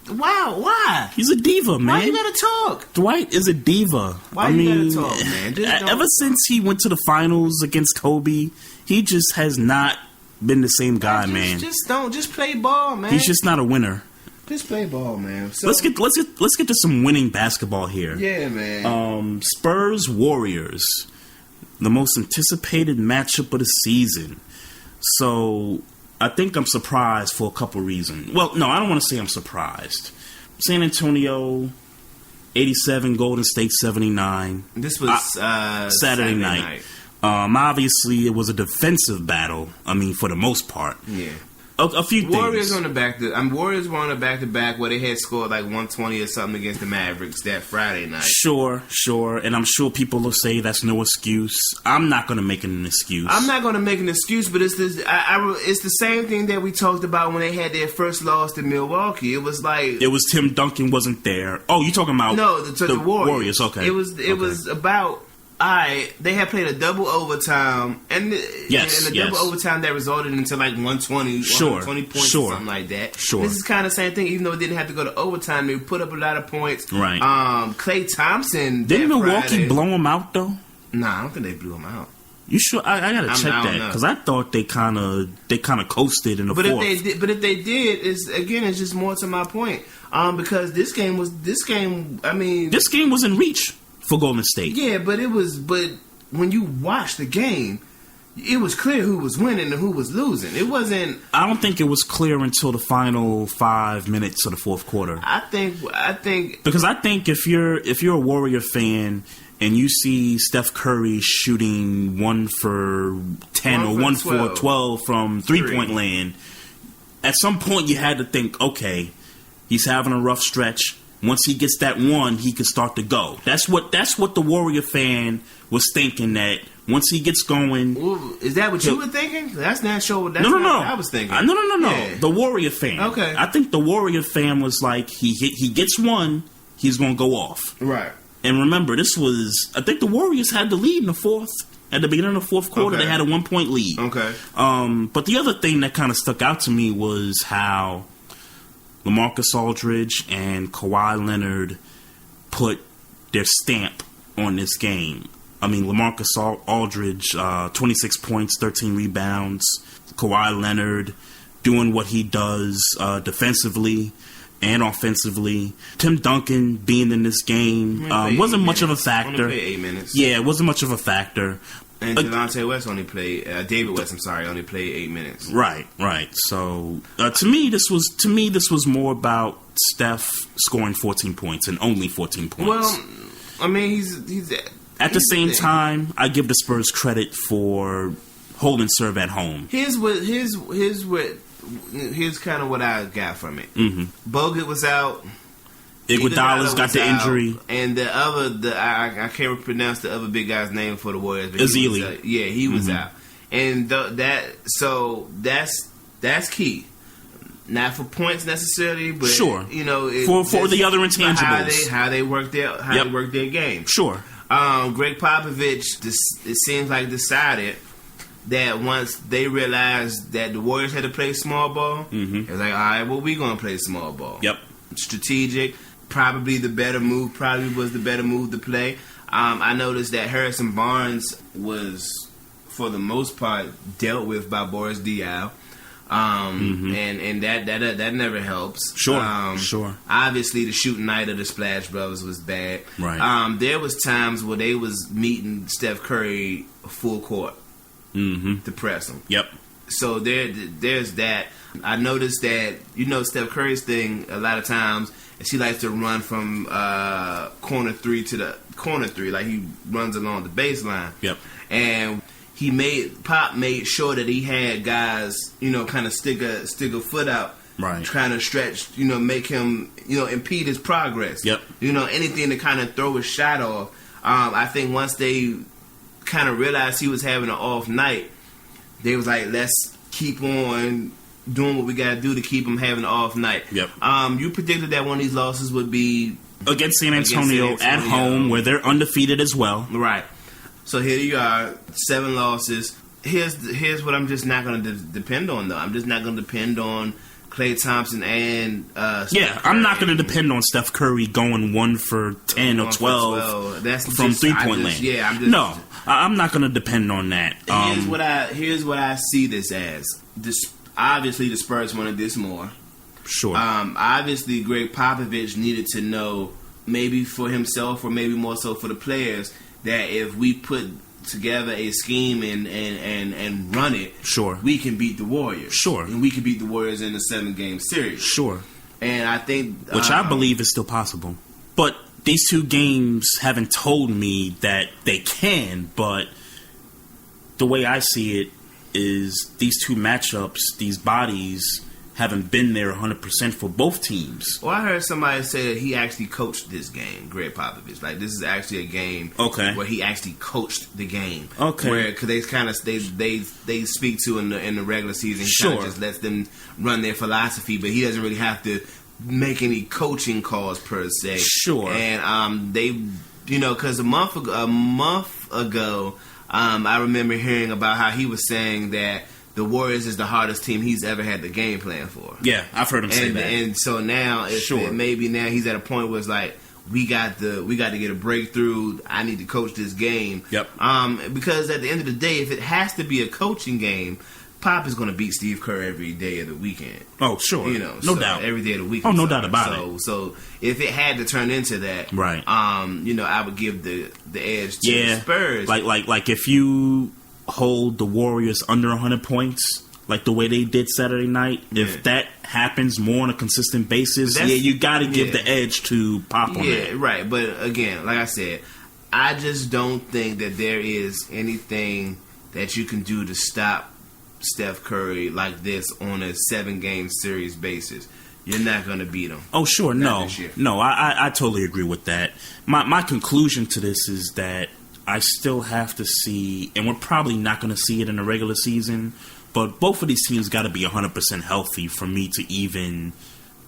Wow, why? He's a diva, man. Why you gotta talk? Dwight is a diva. Why you gotta talk, man? Ever since he went to the finals against Kobe, he just has not been the same guy, man. Just play ball, man. He's just not a winner. Just play ball, man. So, Let's get to some winning basketball here. Yeah, man. Spurs Warriors, the most anticipated matchup of the season. So I think I'm surprised for a couple reasons. Well, no, I don't want to say I'm surprised. San Antonio 87, Golden State 79. This was Saturday night. Obviously, it was a defensive battle. I mean, for the most part. Yeah. A few Warriors things. Warriors were on the back-to-back where they had scored like 120 or something against the Mavericks that Friday night. Sure. And I'm sure people will say that's no excuse. I'm not going to make it an excuse. I'm not going to make an excuse, but it's it's the same thing that we talked about when they had their first loss to Milwaukee. It was like... It was Tim Duncan wasn't there. Oh, you talking about... No, the Warriors. Okay. It was about... they had played a double overtime, and double overtime that resulted into like 120 points or something like that. Sure. This is kind of the same thing, even though it didn't have to go to overtime. They put up a lot of points. Right. Klay Thompson. Didn't Milwaukee blow him out though? Nah, I don't think they blew him out. You sure? I gotta check that because I thought they kind of coasted in the fourth. If they did, it's just more to my point. Because this game was in reach for Golden State. Yeah, but when you watch the game, it was clear who was winning and who was losing. It wasn't. I don't think it was clear until the final 5 minutes of the fourth quarter. I think because I think if you're a Warrior fan and you see Steph Curry shooting 1 for 10 or 1 for 12 from 3-point land, at some point you had to think, okay, he's having a rough stretch. Once he gets that one, he can start to go. That's what the Warrior fan was thinking, that once he gets going... Well, is that what you were thinking? That's not sure. That's no. What I was thinking. No. Yeah. The Warrior fan. Okay. I think the Warrior fan was like, he gets one, he's going to go off. Right. And remember, I think the Warriors had the lead in the fourth. At the beginning of the fourth quarter, They had a 1-point lead. Okay. But the other thing that kind of stuck out to me was how LaMarcus Aldridge and Kawhi Leonard put their stamp on this game. I mean, LaMarcus Aldridge, 26 points, 13 rebounds. Kawhi Leonard doing what he does defensively and offensively. Tim Duncan being in this game wasn't much of a factor. Only played 8 minutes. Yeah, it wasn't much of a factor. And David West only played 8 minutes. Right. So to me, this was more about Steph scoring 14 points and only 14 points. Well, I mean, he's at the same time, I give the Spurs credit for holding serve at home. Here's kind of what I got from it. Mm-hmm. Bogut was out. Iguodala's got the injury, and I can't pronounce the other big guy's name for the Warriors. Ezeli. He was out, and that's key. Not for points necessarily, but sure, for the other intangibles, how they work their game. Sure. Greg Popovich, it seems like decided that once they realized that the Warriors had to play small ball, it was like, all right, well, we're gonna play small ball. Yep. Strategic. probably the better move. Probably was the better move to play. I noticed that Harrison Barnes was, for the most part, dealt with by Boris Diaw. And that never helps. Sure. Obviously, the shooting night of the Splash Brothers was bad. Right. There was times where they was meeting Steph Curry full court to press him. Yep. So there's that. I noticed that, Steph Curry's thing a lot of times, she likes to run from corner three to the corner three, like he runs along the baseline. Yep. And Pop made sure that he had guys, kind of stick a foot out, right, trying to stretch, make him, impede his progress. Yep. Anything to kind of throw his shot off. I think once they kind of realized he was having an off night, they was like, let's keep on doing what we got to do to keep him having an off night. Yep. You predicted that one of these losses would be against San Antonio at home, where they're undefeated as well. Right. So here you are, 7 losses. Here's what I'm just not going to depend on, though. I'm just not going to depend on Klay Thompson and Steph Curry. I'm not going to depend on Steph Curry going 1 for 10 or 12 That's from just, 3-point land. Yeah, I'm not going to depend on that. Here's what I see this as. Obviously, the Spurs wanted this more. Sure. Obviously, Greg Popovich needed to know, maybe for himself or maybe more so for the players, that if we put together a scheme and run it, sure, we can beat the Warriors. Sure. And we can beat the Warriors in a 7-game series. Sure. And I think... Which I believe is still possible. But these 2 games haven't told me that they can, but the way I see it is these 2 matchups, these bodies haven't been there 100% for both teams. Well, I heard somebody say that he actually coached this game, Greg Popovich. Like, this is actually a game where he actually coached the game. Okay. Where, because they kind of, they speak to in the regular season. He kind of just lets them run their philosophy, but he doesn't really have to make any coaching calls per se. Sure. And they, because a month ago, I remember hearing about how he was saying that the Warriors is the hardest team he's ever had the game plan for. Yeah, I've heard him say that. And so now, maybe now he's at a point where it's like, we got to get a breakthrough. I need to coach this game. Yep. Because at the end of the day, if it has to be a coaching game, Pop is going to beat Steve Kerr every day of the weekend. Oh, sure. No doubt. Every day of the weekend. Oh, no doubt about it. So if it had to turn into that, right? I would give the edge to the Spurs. Like if you hold the Warriors under 100 points, like the way they did Saturday night, if that happens more on a consistent basis, you got to give the edge to Pop on that. Right. But again, like I said, I just don't think that there is anything that you can do to stop Steph Curry like this on a 7-game series basis. You're not going to beat him. Oh, sure. No, I totally agree with that. My conclusion to this is that I still have to see, and we're probably not going to see it in the regular season, but both of these teams got to be 100% healthy for me to even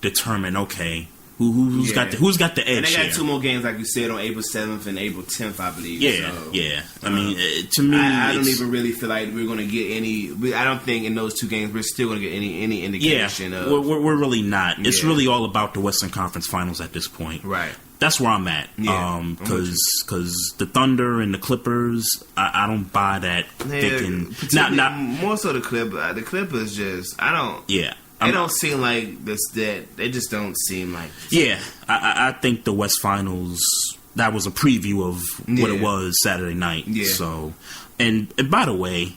determine, okay, who's got the edge. And they got here. 2 more games, like you said, on April 7th and April 10th, I believe. Yeah. I mean, to me, I don't even really feel like we're going to get any. I don't think in those 2 games we're still going to get any indication. We're really not. It's really all about the Western Conference Finals at this point. Right. That's where I'm at. Because the Thunder and the Clippers, I don't buy that. Not more so the Clippers. The Clippers just They don't seem like this. That they just don't seem like. Yeah, I think the West Finals. That was a preview of what it was Saturday night. Yeah. So, and by the way,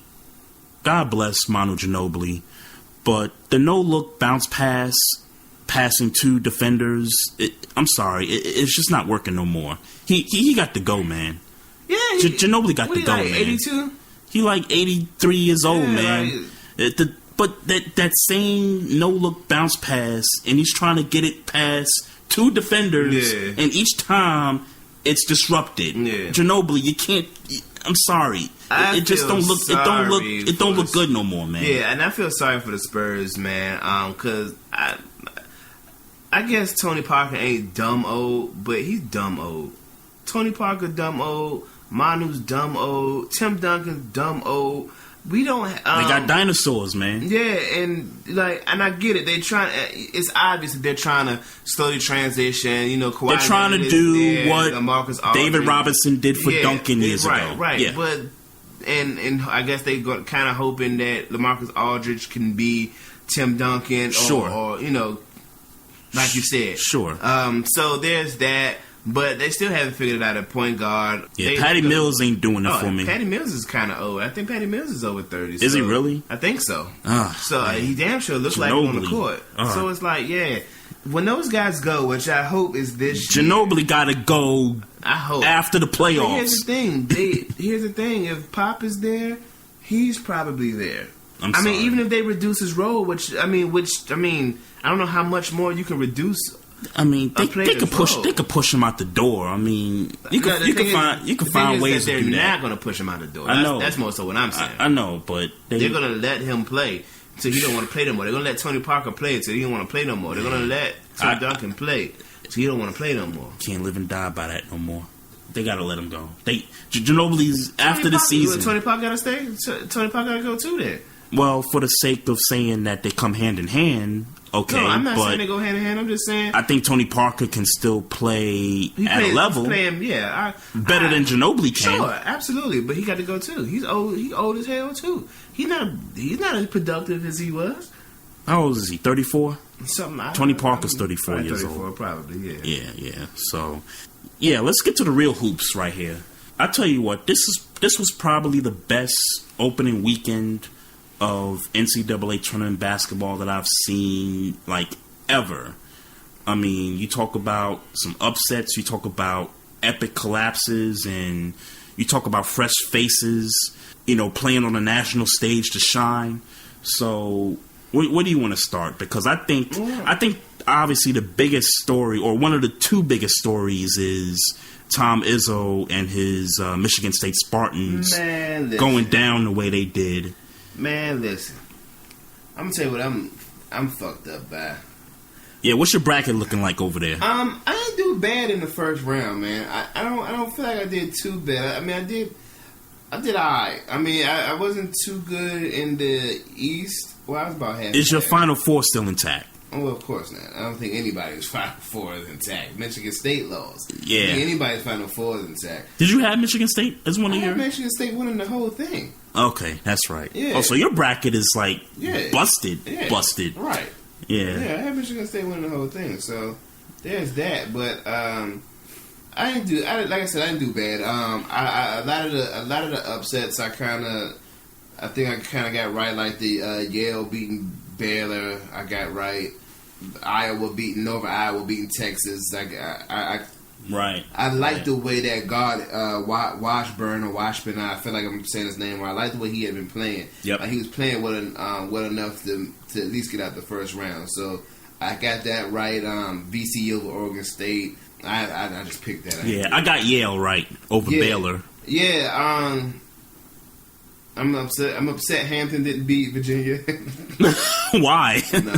God bless Manu Ginobili, but the no-look bounce pass, passing 2 defenders. I'm sorry, it's just not working no more. He got to go, man. Yeah, Ginobili got to go, man. 82. He like 83 years old, man. But that same no-look bounce pass, and he's trying to get it past 2 defenders, and each time it's disrupted. Yeah. Ginobili, you can't. I'm sorry. It just don't look. It don't look good no more, man. Yeah, and I feel sorry for the Spurs, man. Because I guess Tony Parker ain't dumb old, but he's dumb old. Tony Parker dumb old. Manu's dumb old. Tim Duncan's dumb old. we don't. They got dinosaurs, man. Yeah, and I get it. They trying. It's obvious that they're trying to slowly transition. You know, Kawhi they're trying to do what David Aldridge. Robinson did for Duncan years ago. Right. Yeah. But and I guess they got kind of hoping that LaMarcus Aldridge can be Tim Duncan, or you know, like you said, sure. So there's that. But they still haven't figured it out at point guard. Yeah, Patty Mills ain't doing it for me. Patty Mills is kind of old. I think Patty Mills is over 30. Is he really? I think so. So he damn sure looks like him on the court. So it's like, yeah. When those guys go, which I hope is this year. Ginobili got to go I hope. after the playoffs. But here's the thing. If Pop is there, he's probably there. I mean, even if they reduce his role, which I don't know how much more you can reduce. I mean, they could push. They could push him out the door. I mean, you can find ways to do that. They're not going to push him out the door. I know. That's more so what I'm saying. I know, but they're going to let him play until he don't want to play no more. They're going to let Tony Parker play until he don't want to play no more. They're going to let Tim Duncan play until he don't want to play no more. Can't live and die by that no more. They got to let him go. Ginobili's after the season. Tony Parker got to stay. Tony Parker got to go too. Then. Well, for the sake of saying that they come hand in hand. Okay, no, I'm not saying they go hand in hand. I'm just saying I think Tony Parker can still play at a level better than Ginobili can. Sure, absolutely, but he got to go too. He's old. He's old as hell too. He's not as productive as he was. How old is he? 34. Tony Parker's 34 years 34, old. Probably, yeah. Yeah. So, yeah, let's get to the real hoops right here. I tell you what, this was probably the best opening weekend of NCAA tournament basketball that I've seen, like, ever. I mean, you talk about some upsets, you talk about epic collapses, and you talk about fresh faces, you know, playing on a national stage to shine. So, where do you want to start? Because I think obviously the biggest story, or one of the two biggest stories, is Tom Izzo and his Michigan State Spartans going down the way they did. Man, listen. I'm gonna tell you what I'm fucked up by. Yeah, what's your bracket looking like over there? I didn't do bad in the first round, man. I don't feel like I did too bad. I mean, I did alright. I mean, I wasn't too good in the East. Well, I was about half. Is your Final Four still intact? Oh, well, of course not. I don't think anybody's Final Four is intact. Michigan State lost. Yeah. I think anybody's Final Four is intact. Did you have Michigan State as one of your? Michigan State winning the whole thing. Okay, that's right. Yeah. Oh, so your bracket is like busted. Yeah. Busted. Right. Yeah. Yeah, I had Michigan State winning the whole thing. So there's that. But I didn't do bad. A lot of the upsets I think I kind of got right. Like the Yale beating Baylor, I got right. Iowa beating Texas. Right. I like the way that guard Washburn, I feel like I'm saying his name right. I like the way he had been playing. Yep. He was playing well enough to at least get out the first round. So I got that right. VCU over Oregon State. I just picked that. I got Yale right over Baylor. Yeah. I'm upset Hampton didn't beat Virginia. Why? No,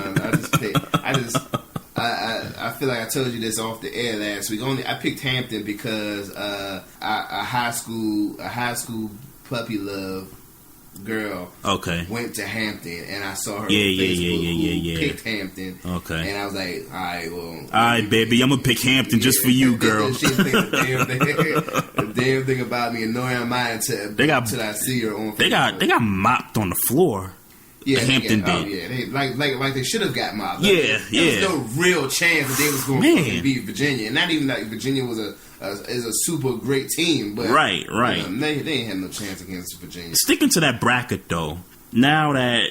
I feel like I told you this off the air last week. I picked Hampton because a high school puppy love girl went to Hampton, and I saw her on Facebook who picked Hampton. Okay. And I was like, all right, baby, I'm gonna pick Hampton just for you, girl. She picked the damn thing about me, annoying mine until I see her on Facebook. They got mopped on the floor. Yeah, Hampton did. Oh, yeah, like they should have got mobbed. There was no real chance that they was going to beat Virginia, and not even like Virginia was a super great team. But right. You know, they ain't had no chance against Virginia. Sticking to that bracket though, now that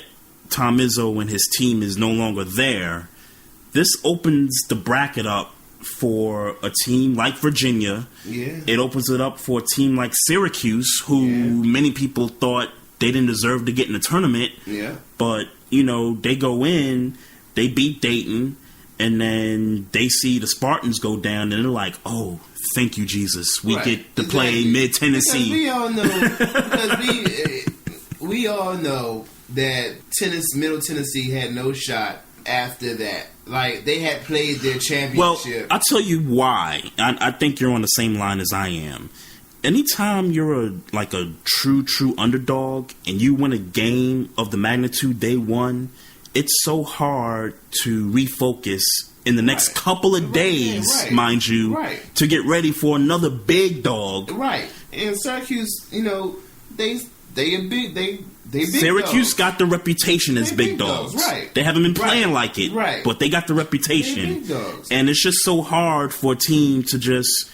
Tom Izzo and his team is no longer there, this opens the bracket up for a team like Virginia. Yeah, it opens it up for a team like Syracuse, who many people thought they didn't deserve to get in the tournament. Yeah. But, you know, they go in, they beat Dayton, and then they see the Spartans go down, and they're like, oh, thank you, Jesus. We get to play mid-Tennessee. We all know that Middle Tennessee had no shot after that. Like, they had played their championship. Well, I'll tell you why. I think you're on the same line as I am. anytime you're a true underdog and you win a game of the magnitude they won, it's so hard to refocus in the next couple of days, mind you, to get ready for another big dog. Right. And Syracuse, they big Syracuse dogs. got the reputation as big dogs. Right. They haven't been playing like it, but they got the reputation. Big dogs. And it's just so hard for a team to just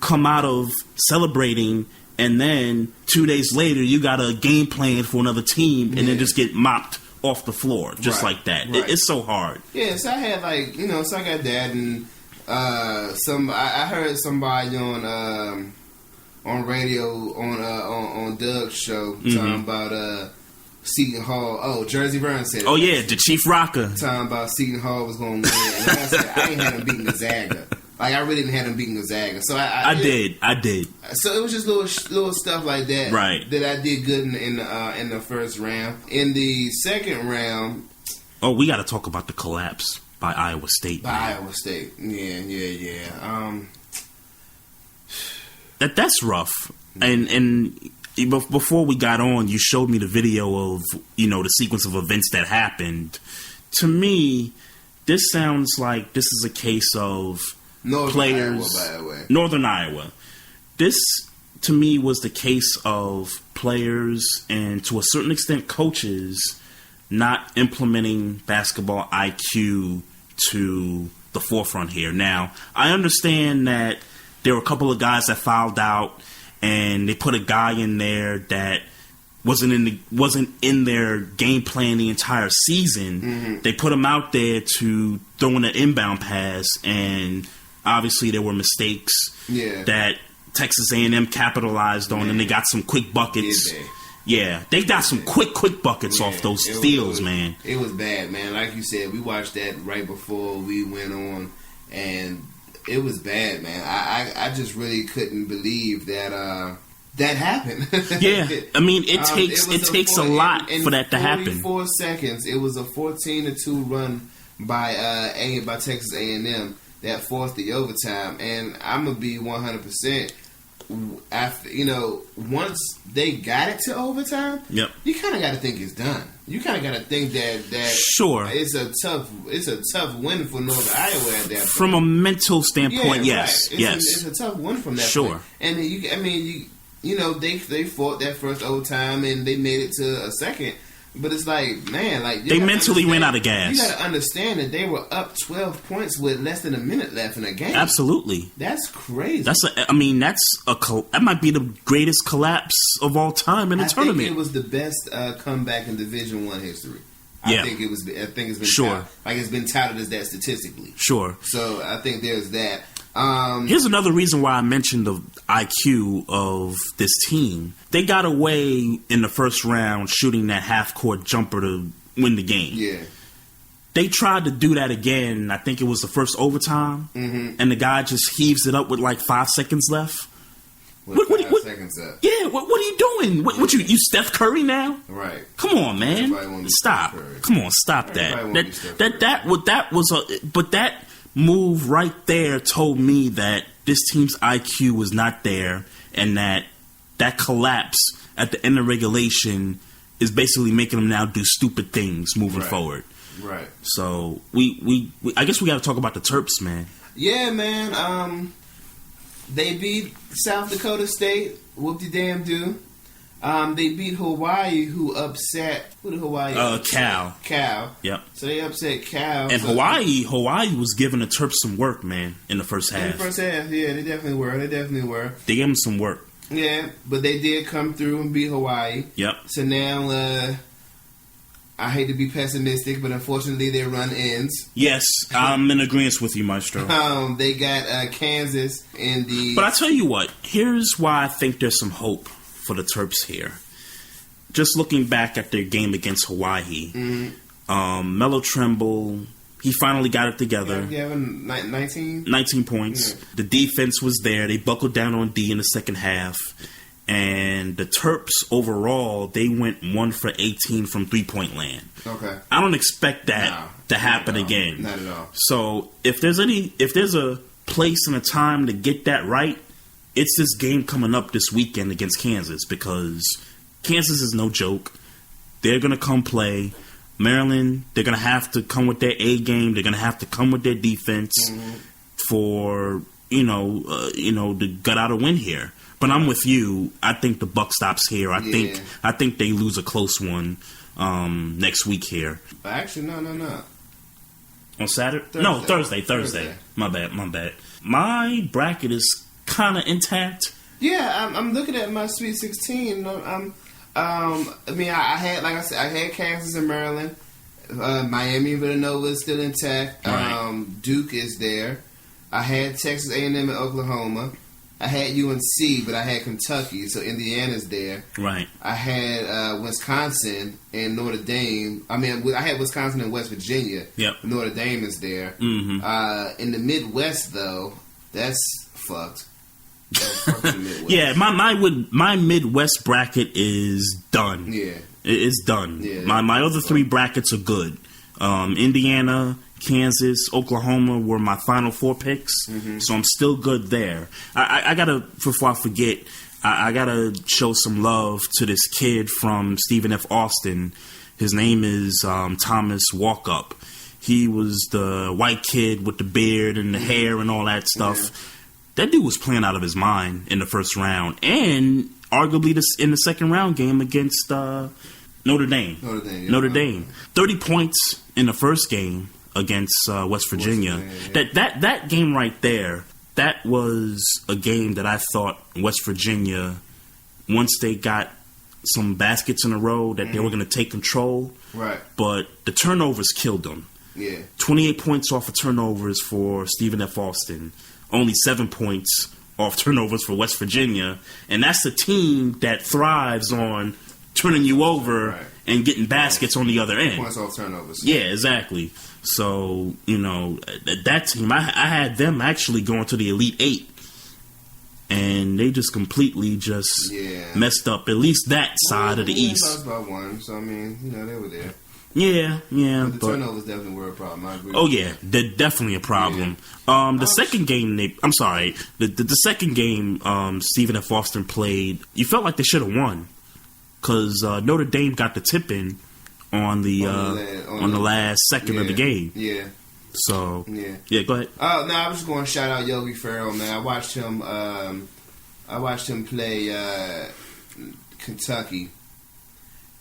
come out of celebrating and then 2 days later you got a game plan for another team and then just get mopped off the floor just like that. It's so hard. Yeah, so I had so I got that, and I heard somebody on radio on Doug's show talking about Seton Hall. Oh, Jersey Vern said it. Oh yeah, the Chief Rocker talking about Seton Hall was going to win, and I said I ain't had him beating Gonzaga. Like, I really didn't have him beating Gonzaga. So I did. So it was just little stuff like that. Right. That I did good in the first round. In the second round. Oh, we got to talk about the collapse by Iowa State. Iowa State. Yeah. That's rough. And before we got on, you showed me the video of, the sequence of events that happened. To me, this sounds like this is a case of Northern Iowa. This, to me, was the case of players and, to a certain extent, coaches not implementing basketball IQ to the forefront here. Now, I understand that there were a couple of guys that fouled out, and they put a guy in there that wasn't in their game plan the entire season. Mm-hmm. They put him out there to throw in an inbound pass, and obviously there were mistakes that Texas A&M capitalized on, and they got some quick buckets. They got some quick buckets off those steals, man. It was bad, man. Like you said, we watched that right before we went on, and it was bad, man. I just really couldn't believe that that happened. I mean, it takes a lot for that to happen. In 44 seconds, it was a 14-2 run by Texas A&M that forced the overtime, and I'm gonna be 100%. After once they got it to overtime, you kind of got to think it's done. You kind of got to think that sure, it's a tough win for Northern Iowa at that point. From a mental standpoint. Yes, it's a tough win from that. Sure, point. And they fought that first overtime and they made it to a second. But it's like, man, they mentally ran out of gas. You got to understand that they were up 12 points with less than a minute left in the game. Absolutely, that's crazy. That might be the greatest collapse of all time in the tournament. I think it was the best comeback in Division I history. I think it's been sure. It's been touted as that statistically. Sure. So I think there's that. Here's another reason why I mentioned the IQ of this team. They got away in the first round shooting that half-court jumper to win the game. Yeah. They tried to do that again. I think it was the first overtime, and the guy just heaves it up with 5 seconds left. What 5 seconds up? Yeah. What are you doing? What you Steph Curry now? Right. Come on, man. Stop. Come on, stop that. That move right there told me that this team's IQ was not there, and that collapse at the end of regulation is basically making them now do stupid things moving forward. Right. So we I guess we got to talk about the Terps, man. Yeah, man. They beat South Dakota State. Whoop-de-damn-do. They beat Hawaii, who upset... Who did Hawaii upset? Cal. Yep. So they upset Cal. And Hawaii was giving the Terps some work, man, in the first half. In the first half, yeah, they definitely were. They gave them some work. Yeah, but they did come through and beat Hawaii. Yep. So now... I hate to be pessimistic, but unfortunately their run ends. Yes, I'm in agreement with you, Maestro. They got Kansas in the... But I tell you what, here's why I think there's some hope for the Terps here. Just looking back at their game against Hawaii, Melo Trimble, he finally got it together. Yeah, 19? 19 points. Yeah. The defense was there. They buckled down on D in the second half. And the Terps overall, they went 1 for 18 from 3-point land. Okay. I don't expect that to happen again. Not at all. So if there's a place and a time to get that right, it's this game coming up this weekend against Kansas, because Kansas is no joke. They're going to come play. Maryland, they're going to have to come with their A game. They're going to have to come with their defense for, to gut out a win here. But I'm with you. I think the buck stops here. I think they lose a close one next week here. Actually, no. On Saturday? No, Thursday. My bad. My bracket is kind of intact. Yeah, I'm looking at my Sweet 16. I had Kansas and Maryland. Miami and Villanova is still intact. Right. Duke is there. I had Texas A&M and Oklahoma. I had UNC, but I had Kentucky, so Indiana's there. Right. I had Wisconsin and Notre Dame. I had Wisconsin and West Virginia. Yep. Notre Dame is there. Mm-hmm. In the Midwest, though, that's fucked. Yeah, my Midwest bracket is done. Yeah. It's done. Yeah. My other three brackets are good. Indiana, Kansas, Oklahoma were my final four picks, so I'm still good there. I gotta, before I forget, I gotta show some love to this kid from Stephen F. Austin. His name is Thomas Walkup. He was the white kid with the beard and the hair and all that stuff. Yeah. That dude was playing out of his mind in the first round, and arguably in the second round game against Notre Dame. Notre Dame. 30 points in the first game against West Virginia. That game right there, that was a game that I thought West Virginia, once they got some baskets in a row, that they were going to take control. Right. But the turnovers killed them. Yeah. 28 points off of turnovers for Stephen F. Austin. Only 7 points off turnovers for West Virginia. And that's a team that thrives on turning you over and getting baskets on the other end. Points off turnovers. Yeah, exactly. So, that team, I had them actually going to the Elite Eight. And they just completely messed up at least that side of the East. Talked about one, so they were there. Yeah. But the turnovers definitely were a problem. I agree. Oh yeah, they're definitely a problem. Yeah. The second game, the second game, Stephen F. Austin played. You felt like they should have won, because Notre Dame got the tip in on the last second of the game. Yeah. So yeah, go ahead. I was just going to shout out Yogi Ferrell, man. I watched him play Kentucky,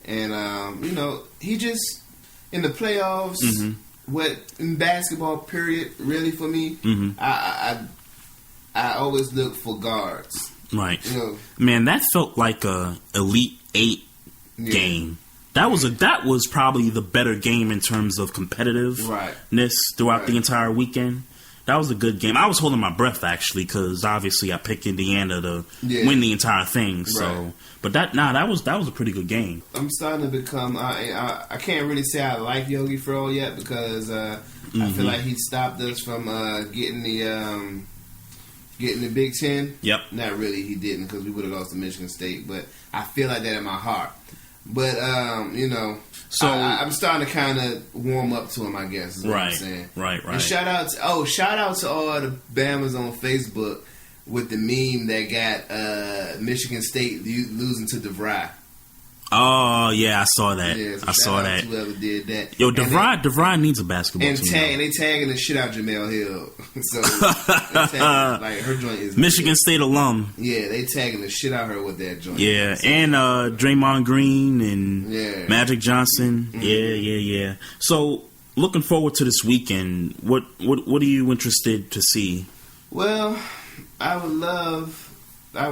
and he just in the playoffs. In basketball, period, really for me, I always look for guards. Right. Man, that felt like a Elite Eight game. That was probably the better game in terms of competitiveness throughout the entire weekend. That was a good game. I was holding my breath actually, because obviously I picked Indiana to win the entire thing. So, but that was a pretty good game. I'm starting to become. I can't really say I like Yogi Ferrell yet, because I feel like he stopped us from getting the Big Ten. Yep. Not really, he didn't, because we would have lost to Michigan State. But I feel like that in my heart. But so I'm starting to kind of warm up to him, I guess. Is what I'm saying. Right. And shout out to all the Bammers on Facebook with the meme that got Michigan State losing to DeVry. Oh yeah, I saw that. Yeah, so I saw that. Whoever did that. Yo, DeVry needs a basketball team. And they tagging the shit out Jamel Hill. So tagging, her joint is Michigan State alum. Yeah, they tagging the shit out her with that joint. Yeah, and Draymond Green and Magic Johnson. Yeah. So looking forward to this weekend. What are you interested to see? Well, I would love to. I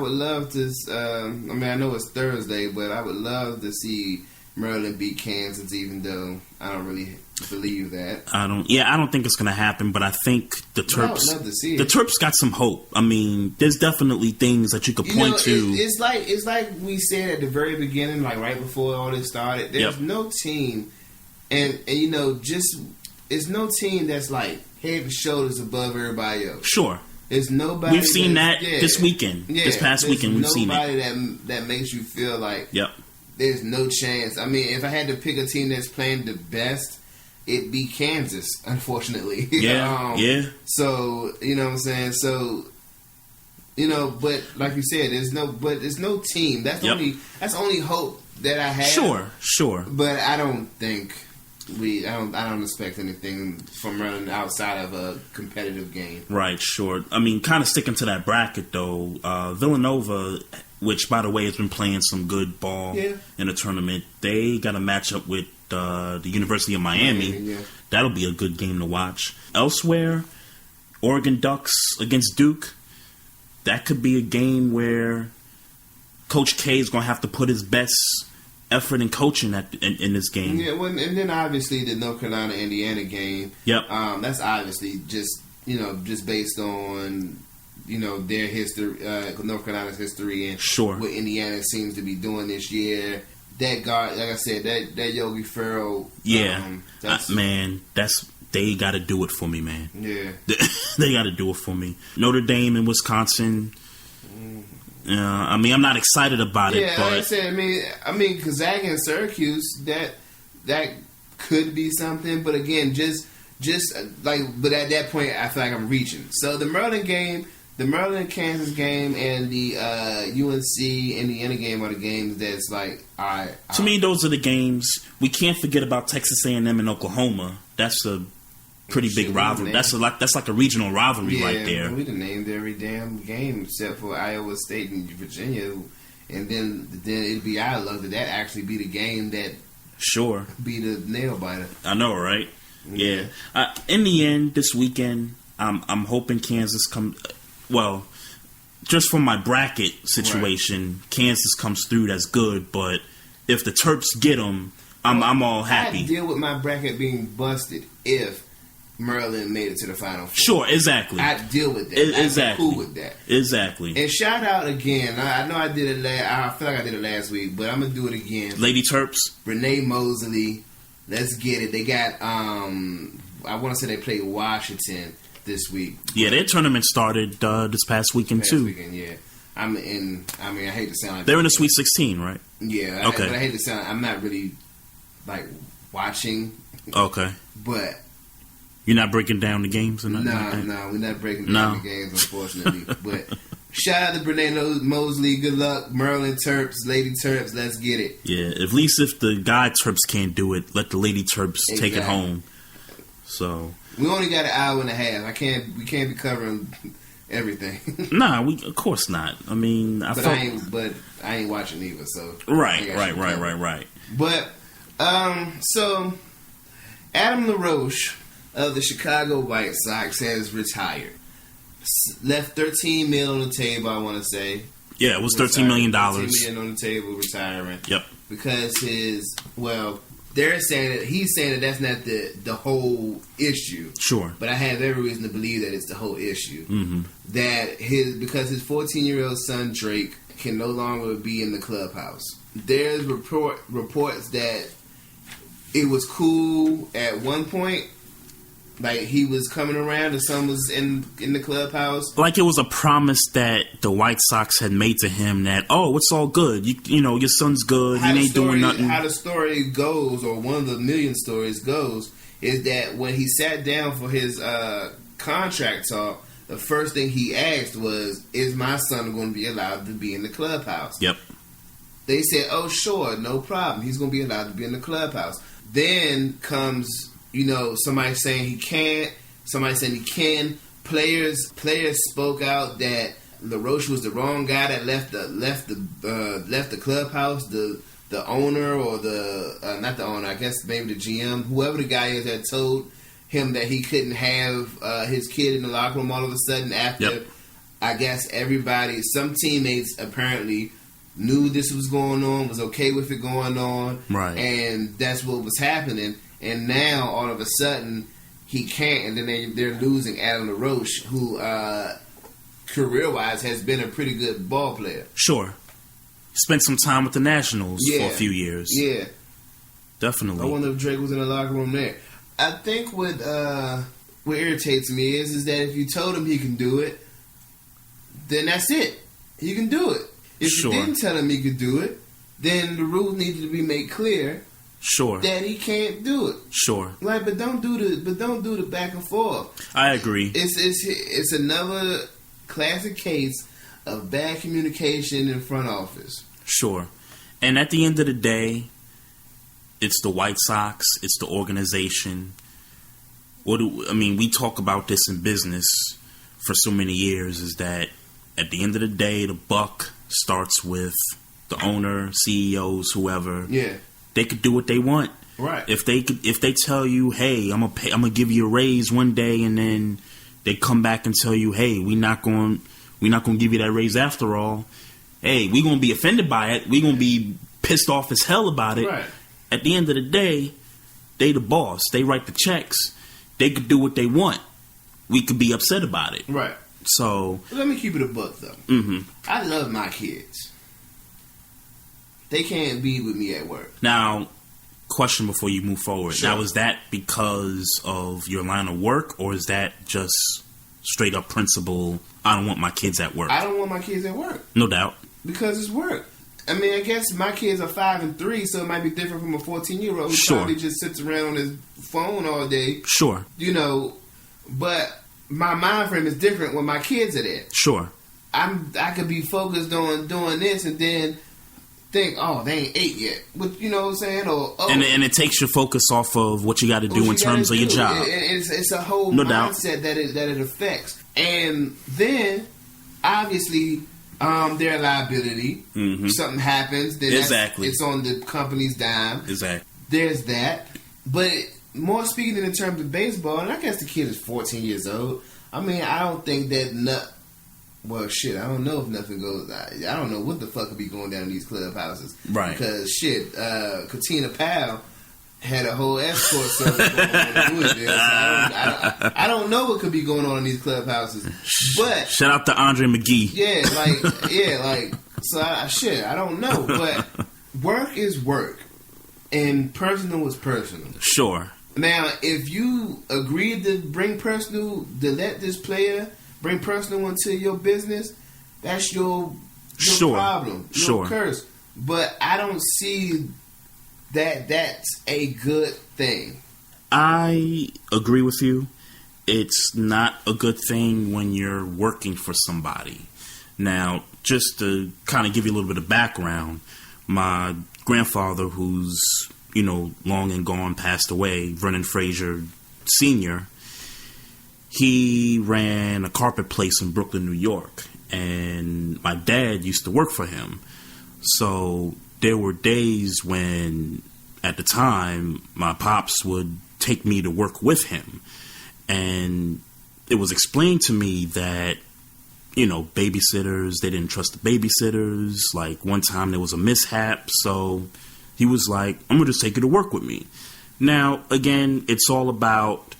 know it's Thursday, but I would love to see Maryland beat Kansas, even though I don't really believe that. I don't think it's going to happen, but I think the Terps. I would love to see it. The Terps got some hope. I mean, there's definitely things that you could point to. It's like we said at the very beginning, like right before all this started. There's no team, and it's no team that's like head and shoulders above everybody else. Sure. There's nobody. We've seen that this weekend. This past weekend, we've seen it. Nobody that makes you feel like there's no chance. I mean, if I had to pick a team that's playing the best, it'd be Kansas, unfortunately. Yeah. So, you know what I'm saying? So, But like you said, there's no team. That's only hope that I have. Sure. But I don't think I don't expect anything from Maryland outside of a competitive game. Right, sure. I mean, kind of sticking to that bracket though, Villanova, which by the way has been playing some good ball in the tournament, they got a matchup with the University of Miami. That'll be a good game to watch. Elsewhere, Oregon Ducks against Duke. That could be a game where Coach K is going to have to put his best effort in coaching in this game. Yeah, well, and then obviously the North Carolina-Indiana game. Yep. That's obviously just based on their history, North Carolina's history, and what Indiana seems to be doing this year. That guard, like I said, that Yogi Ferrell. Yeah, they got to do it for me, man. Yeah, they got to do it for me. Notre Dame and Wisconsin. I mean, I'm not excited about it. But like I said, I mean, Gonzaga and Syracuse, that could be something. But again, but at that point, I feel like I'm reaching. So the Maryland game, the Maryland-Kansas game, and the UNC-Indiana game are the games that's like, all right. To me, those are the games. We can't forget about Texas A&M and Oklahoma. That's a pretty big rivalry. That's like a regional rivalry right there. We done named every damn game except for Iowa State and Virginia, and then it'd be our luck that actually be the game that be the nail biter. I know, right? Yeah. In the end, this weekend, I'm hoping Kansas comes. Well, just from my bracket situation, Kansas comes through. That's good, but if the Terps get them, I'm all happy. I deal with my bracket being busted if Maryland made it to the Final Four. Sure, exactly. I deal with that. Exactly. I'm cool with that. Exactly. And shout out again. I know I did it I feel like I did it last week, but I'm going to do it again. Lady Terps. Renee Mosley. Let's get it. They got, I want to say they played Washington this week. Yeah, their tournament started this past weekend, too. Yeah. I hate to sound like they're in the Sweet 16, right? Yeah. Okay. But I hate to sound, I'm not really, watching. Okay. But you're not breaking down the games or nothing? No, we're not breaking down the games, unfortunately. But shout out to Renee Mosley. Good luck, Maryland Terps, Lady Terps. Let's get it. Yeah, at least if the guy Terps can't do it, let the Lady Terps take it home. So we only got an hour and a half. We can't be covering everything. Nah, of course not. I mean, I ain't watching either. So right. But so Adam LaRoche of the Chicago White Sox has retired. Left $13 million on the table, I want to say. Yeah, it was $13 million. $13 million on the table, retiring. Yep. Because he's saying that that's not the whole issue. Sure. But I have every reason to believe that it's the whole issue. Mm-hmm. Because his 14-year-old son Drake can no longer be in the clubhouse. There's reports that it was cool at one point. Like, he was coming around, the son was in the clubhouse. Like, it was a promise that the White Sox had made to him that, it's all good. You know, your son's good. He ain't doing nothing. How the story goes, or one of the million stories goes, is that when he sat down for his contract talk, the first thing he asked was, is my son going to be allowed to be in the clubhouse? Yep. They said, oh, sure, no problem. He's going to be allowed to be in the clubhouse. Then comes... somebody saying he can't, somebody saying he can. Players spoke out that LaRoche was the wrong guy that left the clubhouse. The owner or not the owner, I guess maybe the GM, whoever the guy is that told him that he couldn't have his kid in the locker room all of a sudden after, I guess some teammates apparently knew this was going on, was okay with it going on, right? And that's what was happening. And now, all of a sudden, he can't. And then they're losing Adam LaRoche, who, career-wise, has been a pretty good ball player. Sure. Spent some time with the Nationals for a few years. Yeah. Definitely. I wonder if Drake was in the locker room there. I think what irritates me is that if you told him he can do it, then that's it. He can do it. If you didn't tell him he could do it, then the rules needed to be made clear. Sure. That he can't do it. Sure. Like, but don't do the back and forth. I agree. It's another classic case of bad communication in front office. Sure. And at the end of the day, it's the White Sox, it's the organization. We talk about this in business for so many years, is that at the end of the day, the buck starts with the owner, CEOs, whoever. Yeah. They could do what they want. Right. If they tell you, hey, I'm gonna give you a raise one day, and then they come back and tell you, hey, we're not going to give you that raise after all. Hey, we're going to be offended by it. We're going to be pissed off as hell about it. Right. At the end of the day, they the boss. They write the checks. They could do what they want. We could be upset about it. Right. So let me keep it a buck, though. Mm-hmm. I love my kids. They can't be with me at work. Now, question before you move forward. Sure. Now, is that because of your line of work, or is that just straight up principle? I don't want my kids at work. I don't want my kids at work. No doubt. Because it's work. I mean, I guess my kids are 5 and 3, so it might be different from a 14-year-old who probably just sits around on his phone all day. Sure. But my mind frame is different when my kids are there. Sure. I could be focused on doing this and then think, oh, they ain't ate yet. But you know what I'm saying? Or and it takes your focus off of what you got to do in terms of your job. It's a whole mindset that it affects. And then, obviously, their liability. Mm-hmm. Something happens, then it's on the company's dime. Exactly. There's that. But more speaking in terms of baseball, and I guess the kid is 14 years old. I mean, I don't think that well, shit, I don't know if nothing goes. I don't know what the fuck could be going down in these clubhouses. Right. Because, shit, Katina Powell had a whole escort service going on in Louisville. So I don't know what could be going on in these clubhouses. But shout out to Andre McGee. I don't know. But work is work. And personal is personal. Sure. Now, if you agreed to let this player bring personal into your business, that's your problem, your curse. But I don't see that that's a good thing. I agree with you. It's not a good thing when you're working for somebody. Now, just to kind of give you a little bit of background, my grandfather, who's, long and gone, passed away, Vernon Fraser Sr., he ran a carpet place in Brooklyn, New York, and my dad used to work for him. So there were days when, at the time, my pops would take me to work with him, and it was explained to me that, babysitters, they didn't trust the babysitters. Like, one time there was a mishap, so he was like, I'm going to just take you to work with me. Now, again, it's all about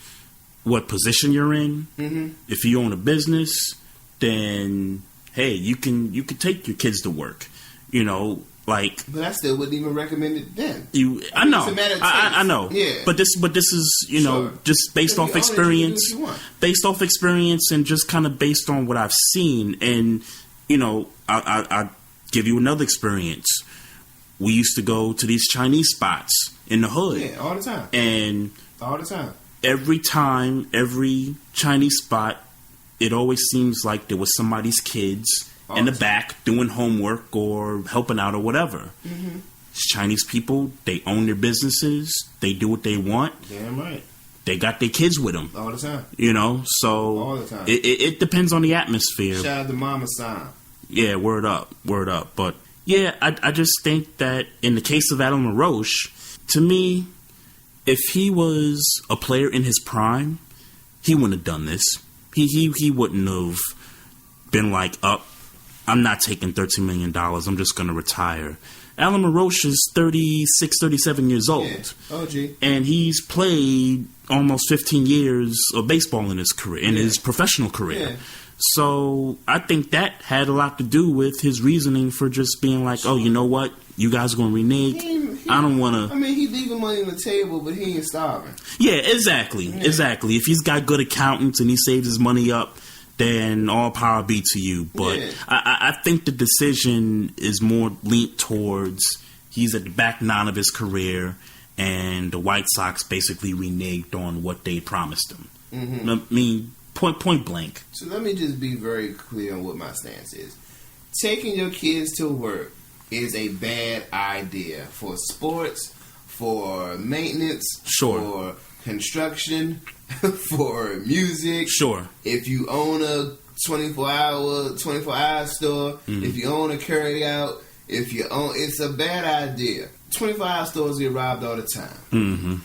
what position you're in. Mm-hmm. If you own a business, then hey, you can take your kids to work. But I still wouldn't even recommend it then. I know. It's a matter of I know. Yeah. But this is just based off experience. Based off experience and just kind of based on what I've seen. And I give you another experience. We used to go to these Chinese spots in the hood. Yeah, all the time. And all the time. Every time, every Chinese spot, it always seems like there was somebody's kids in the back doing homework or helping out or whatever. Mm-hmm. Chinese people, they own their businesses. They do what they want. Damn right. They got their kids with them. All the time. So all the time. It depends on the atmosphere. Shout out to Mama San. Yeah, word up. But yeah, I just think that in the case of Adam LaRoche, to me, if he was a player in his prime, he wouldn't have done this. He wouldn't have been like, I'm not taking $13 million. I'm just going to retire. Alan LaRoche is 36, 37 years old. Yeah. OG. And he's played almost 15 years of baseball in his career, his professional career. Yeah. So I think that had a lot to do with his reasoning for just being like, oh, you know what? You guys are going to renege. I don't want to. I mean, he's leaving money on the table, but he ain't starving. Yeah, exactly. Yeah. Exactly. If he's got good accountants and he saves his money up, then all power be to you. But yeah. I think the decision is more leaned towards he's at the back nine of his career, and the White Sox basically reneged on what they promised him. Mm-hmm. I mean, point blank. So let me just be very clear on what my stance is. taking your kids to work is a bad idea for sports, for maintenance, Sure. for construction, for music. Sure. If you own a 24-hour store, if you own a carry out, it's a bad idea. 24-hour stores get robbed all the time.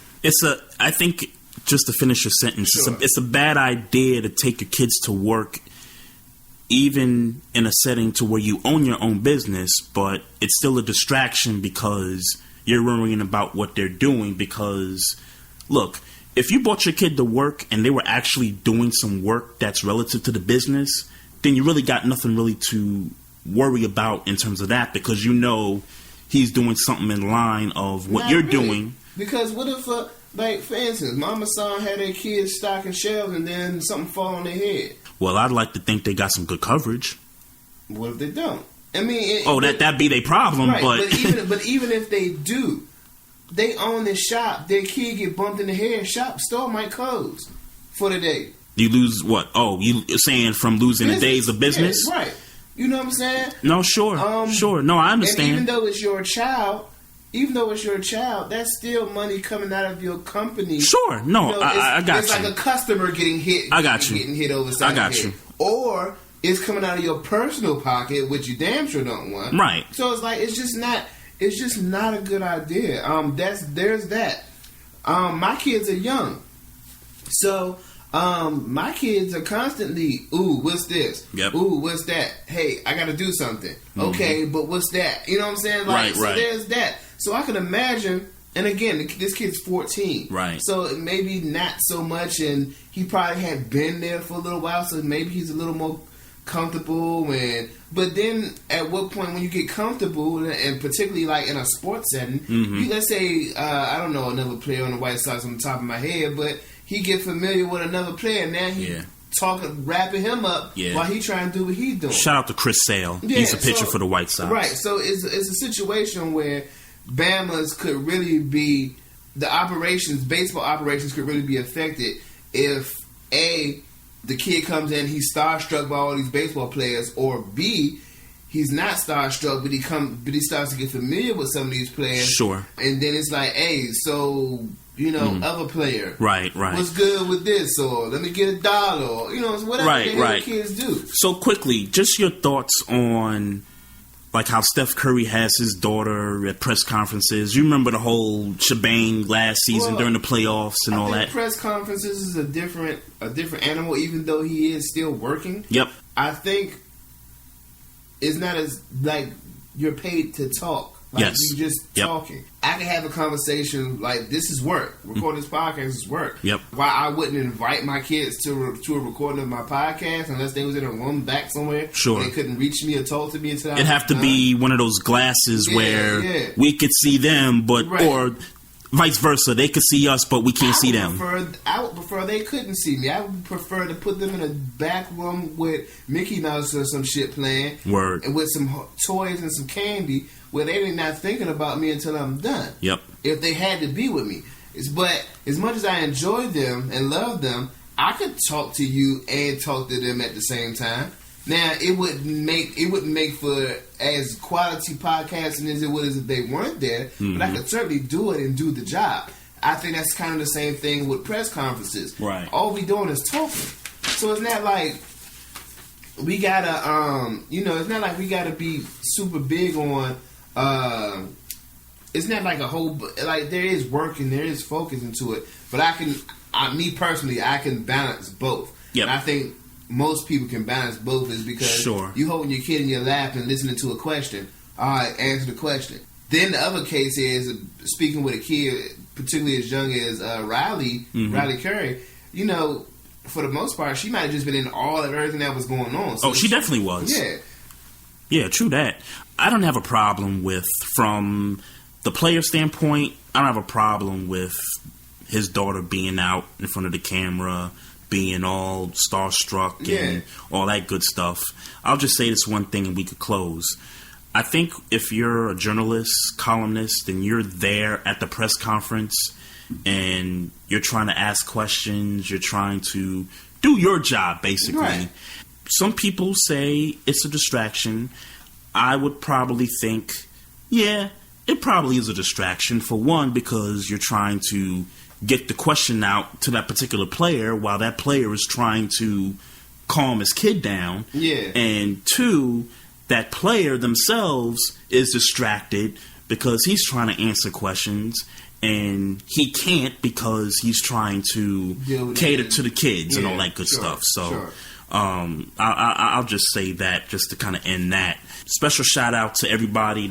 I think, just to finish your sentence, Sure. it's a bad idea to take your kids to work, even in a setting to where you own your own business, but it's still a distraction because you're worrying about what they're doing. Because, look, if you brought your kid to work and they were actually doing some work that's relative to the business, then you really got nothing really to worry about in terms of that, because you know he's doing something in line of what Not you're really. doing. Because what if, like, for instance, Mama Son had their kids stocking shelves and then something fall on their head? Well, I'd like to think they got some good coverage. What if they don't? I mean, that'd be their problem, right, but but even if they do, they own this shop. Their kid get bumped in the head. Store might close for the day. you lose what? Oh, you're saying from losing the days of business? Yeah, right. You know what I'm saying? No, sure, sure. No, I understand. And even though it's your child, that's still money coming out of your company. Sure, no, You know, I got it's you. like a customer getting hit. I got you. Getting hit over the side I got of the you. head. Or it's coming out of your personal pocket, which you damn sure don't want. Right. So it's like it's just not a good idea. There's that. My kids are young, so my kids are constantly, ooh, what's this? Yep. Ooh, what's that? Hey, I got to do something. Okay, but what's that? You know what I'm saying? Like, Right. So there's that. So I can imagine. And again, this kid's 14. Right. So maybe not so much, and he probably had been there for a little while, so maybe he's a little more comfortable. But then at what point when you get comfortable, and particularly like in a sports setting, let's say, I don't know another player on the White Sox on the top of my head, but he get familiar with another player, now he wrapping him up while he trying to do what he's doing. Shout out to Chris Sale. Yeah, He's a pitcher for the White Sox. Right. So it's a situation where Bama's could really be, baseball operations could really be affected if A, the kid comes in, he's starstruck by all these baseball players, or B, he's not starstruck, but he starts to get familiar with some of these players. Sure. And then it's like, hey, so, other player. Right. What's good with this? Or let me get $1. Or, whatever the kids do. So quickly, just your thoughts on like how Steph Curry has his daughter at press conferences. You remember the whole shebang last season during the playoffs and all that. Press conferences is a different animal, even though he is still working. Yep. I think it's not as like you're paid to talk. Like Yes. you just talking. I can have a conversation like this is work. Recording this podcast is work. Yep. Why I wouldn't invite my kids to a recording of my podcast unless they was in a room back somewhere. Sure. They couldn't reach me or talk to me until It'd have to be one of those glasses where we could see them, but or vice versa. They could see us, but we can't see them. I would prefer they couldn't see me. I would prefer to put them in a back room with Mickey Mouse or some shit playing. Word. And with some toys and some candy where they're not thinking about me until I'm done. Yep. If they had to be with me. But as much as I enjoy them and love them, I could talk to you and talk to them at the same time. Now, it wouldn't make for as quality podcasting as it would if they weren't there, but I could certainly do it and do the job. I think that's kind of the same thing with press conferences. Right. All we doing is talking. So it's not like we gotta, it's not like we gotta be super big on, it's not like a whole, like there is work and there is focus into it, but me personally, I can balance both. Yep. And I think most people can balance both is because you holding your kid in your lap and listening to a question. All right, answer the question. Then the other case is speaking with a kid, particularly as young as Riley Curry. For the most part, she might have just been in all of everything that was going on. So she definitely was. Yeah. Yeah, true that. I don't have a problem with, from the player standpoint, I don't have a problem with his daughter being out in front of the camera, being all starstruck and all that good stuff. I'll just say this one thing and we could close. I think if you're a journalist, columnist, and you're there at the press conference and you're trying to ask questions, you're trying to do your job, basically. Right. Some people say it's a distraction. I would probably think, yeah, it probably is a distraction. For one, because you're trying to get the question out to that particular player while that player is trying to calm his kid down. Yeah. And two, that player themselves is distracted because he's trying to answer questions and he can't because he's trying to cater to the kids and all that good stuff. So I'll just say that just to kind of end that. Special shout out to everybody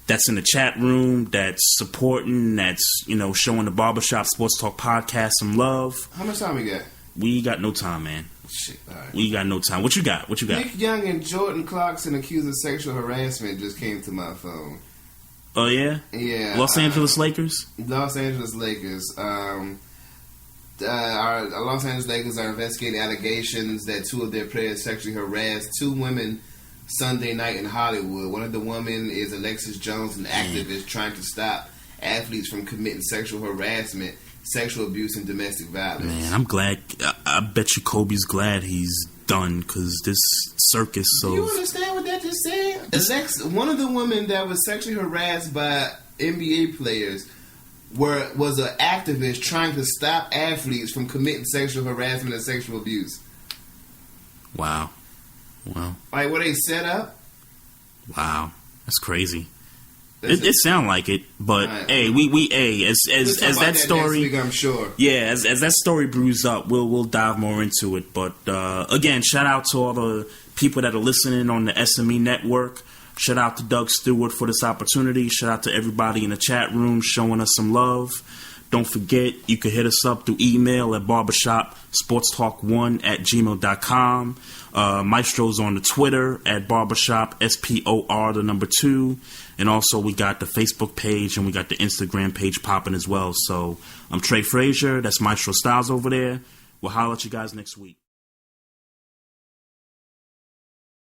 that's in the chat room, that's supporting, that's, you know, showing the Barbershop Sports Talk podcast some love. How much time we got? We got no time, man. Shit, all right. We got no time. What you got? Nick Young and Jordan Clarkson accused of sexual harassment just came to my phone. Oh, yeah? Yeah. Los Angeles Lakers? Los Angeles Lakers. Our Los Angeles Lakers are investigating allegations that two of their players sexually harassed two women Sunday night in Hollywood. One of the women is Alexis Jones, an activist trying to stop athletes from committing sexual harassment, sexual abuse, and domestic violence. Man, I'm glad. I bet you Kobe's glad he's done because this circus. Do you understand what that just said? One of the women that was sexually harassed by NBA players was an activist trying to stop athletes from committing sexual harassment and sexual abuse. Wow. Like, were they set up? Wow. That's crazy. It sound like it, but right. Hey, as that story, next week, I'm sure. Yeah, as that story brews up, we'll dive more into it. But again, shout out to all the people that are listening on the SME network. Shout out to Doug Stewart for this opportunity. Shout out to everybody in the chat room showing us some love. Don't forget, you can hit us up through email at barbershopsportstalk1@gmail.com. Maestro's on the Twitter at barbershop SPOR2. And also we got the Facebook page and we got the Instagram page popping as well. So I'm Trey Fraser. That's Maestro Styles over there. We'll holler at you guys next week.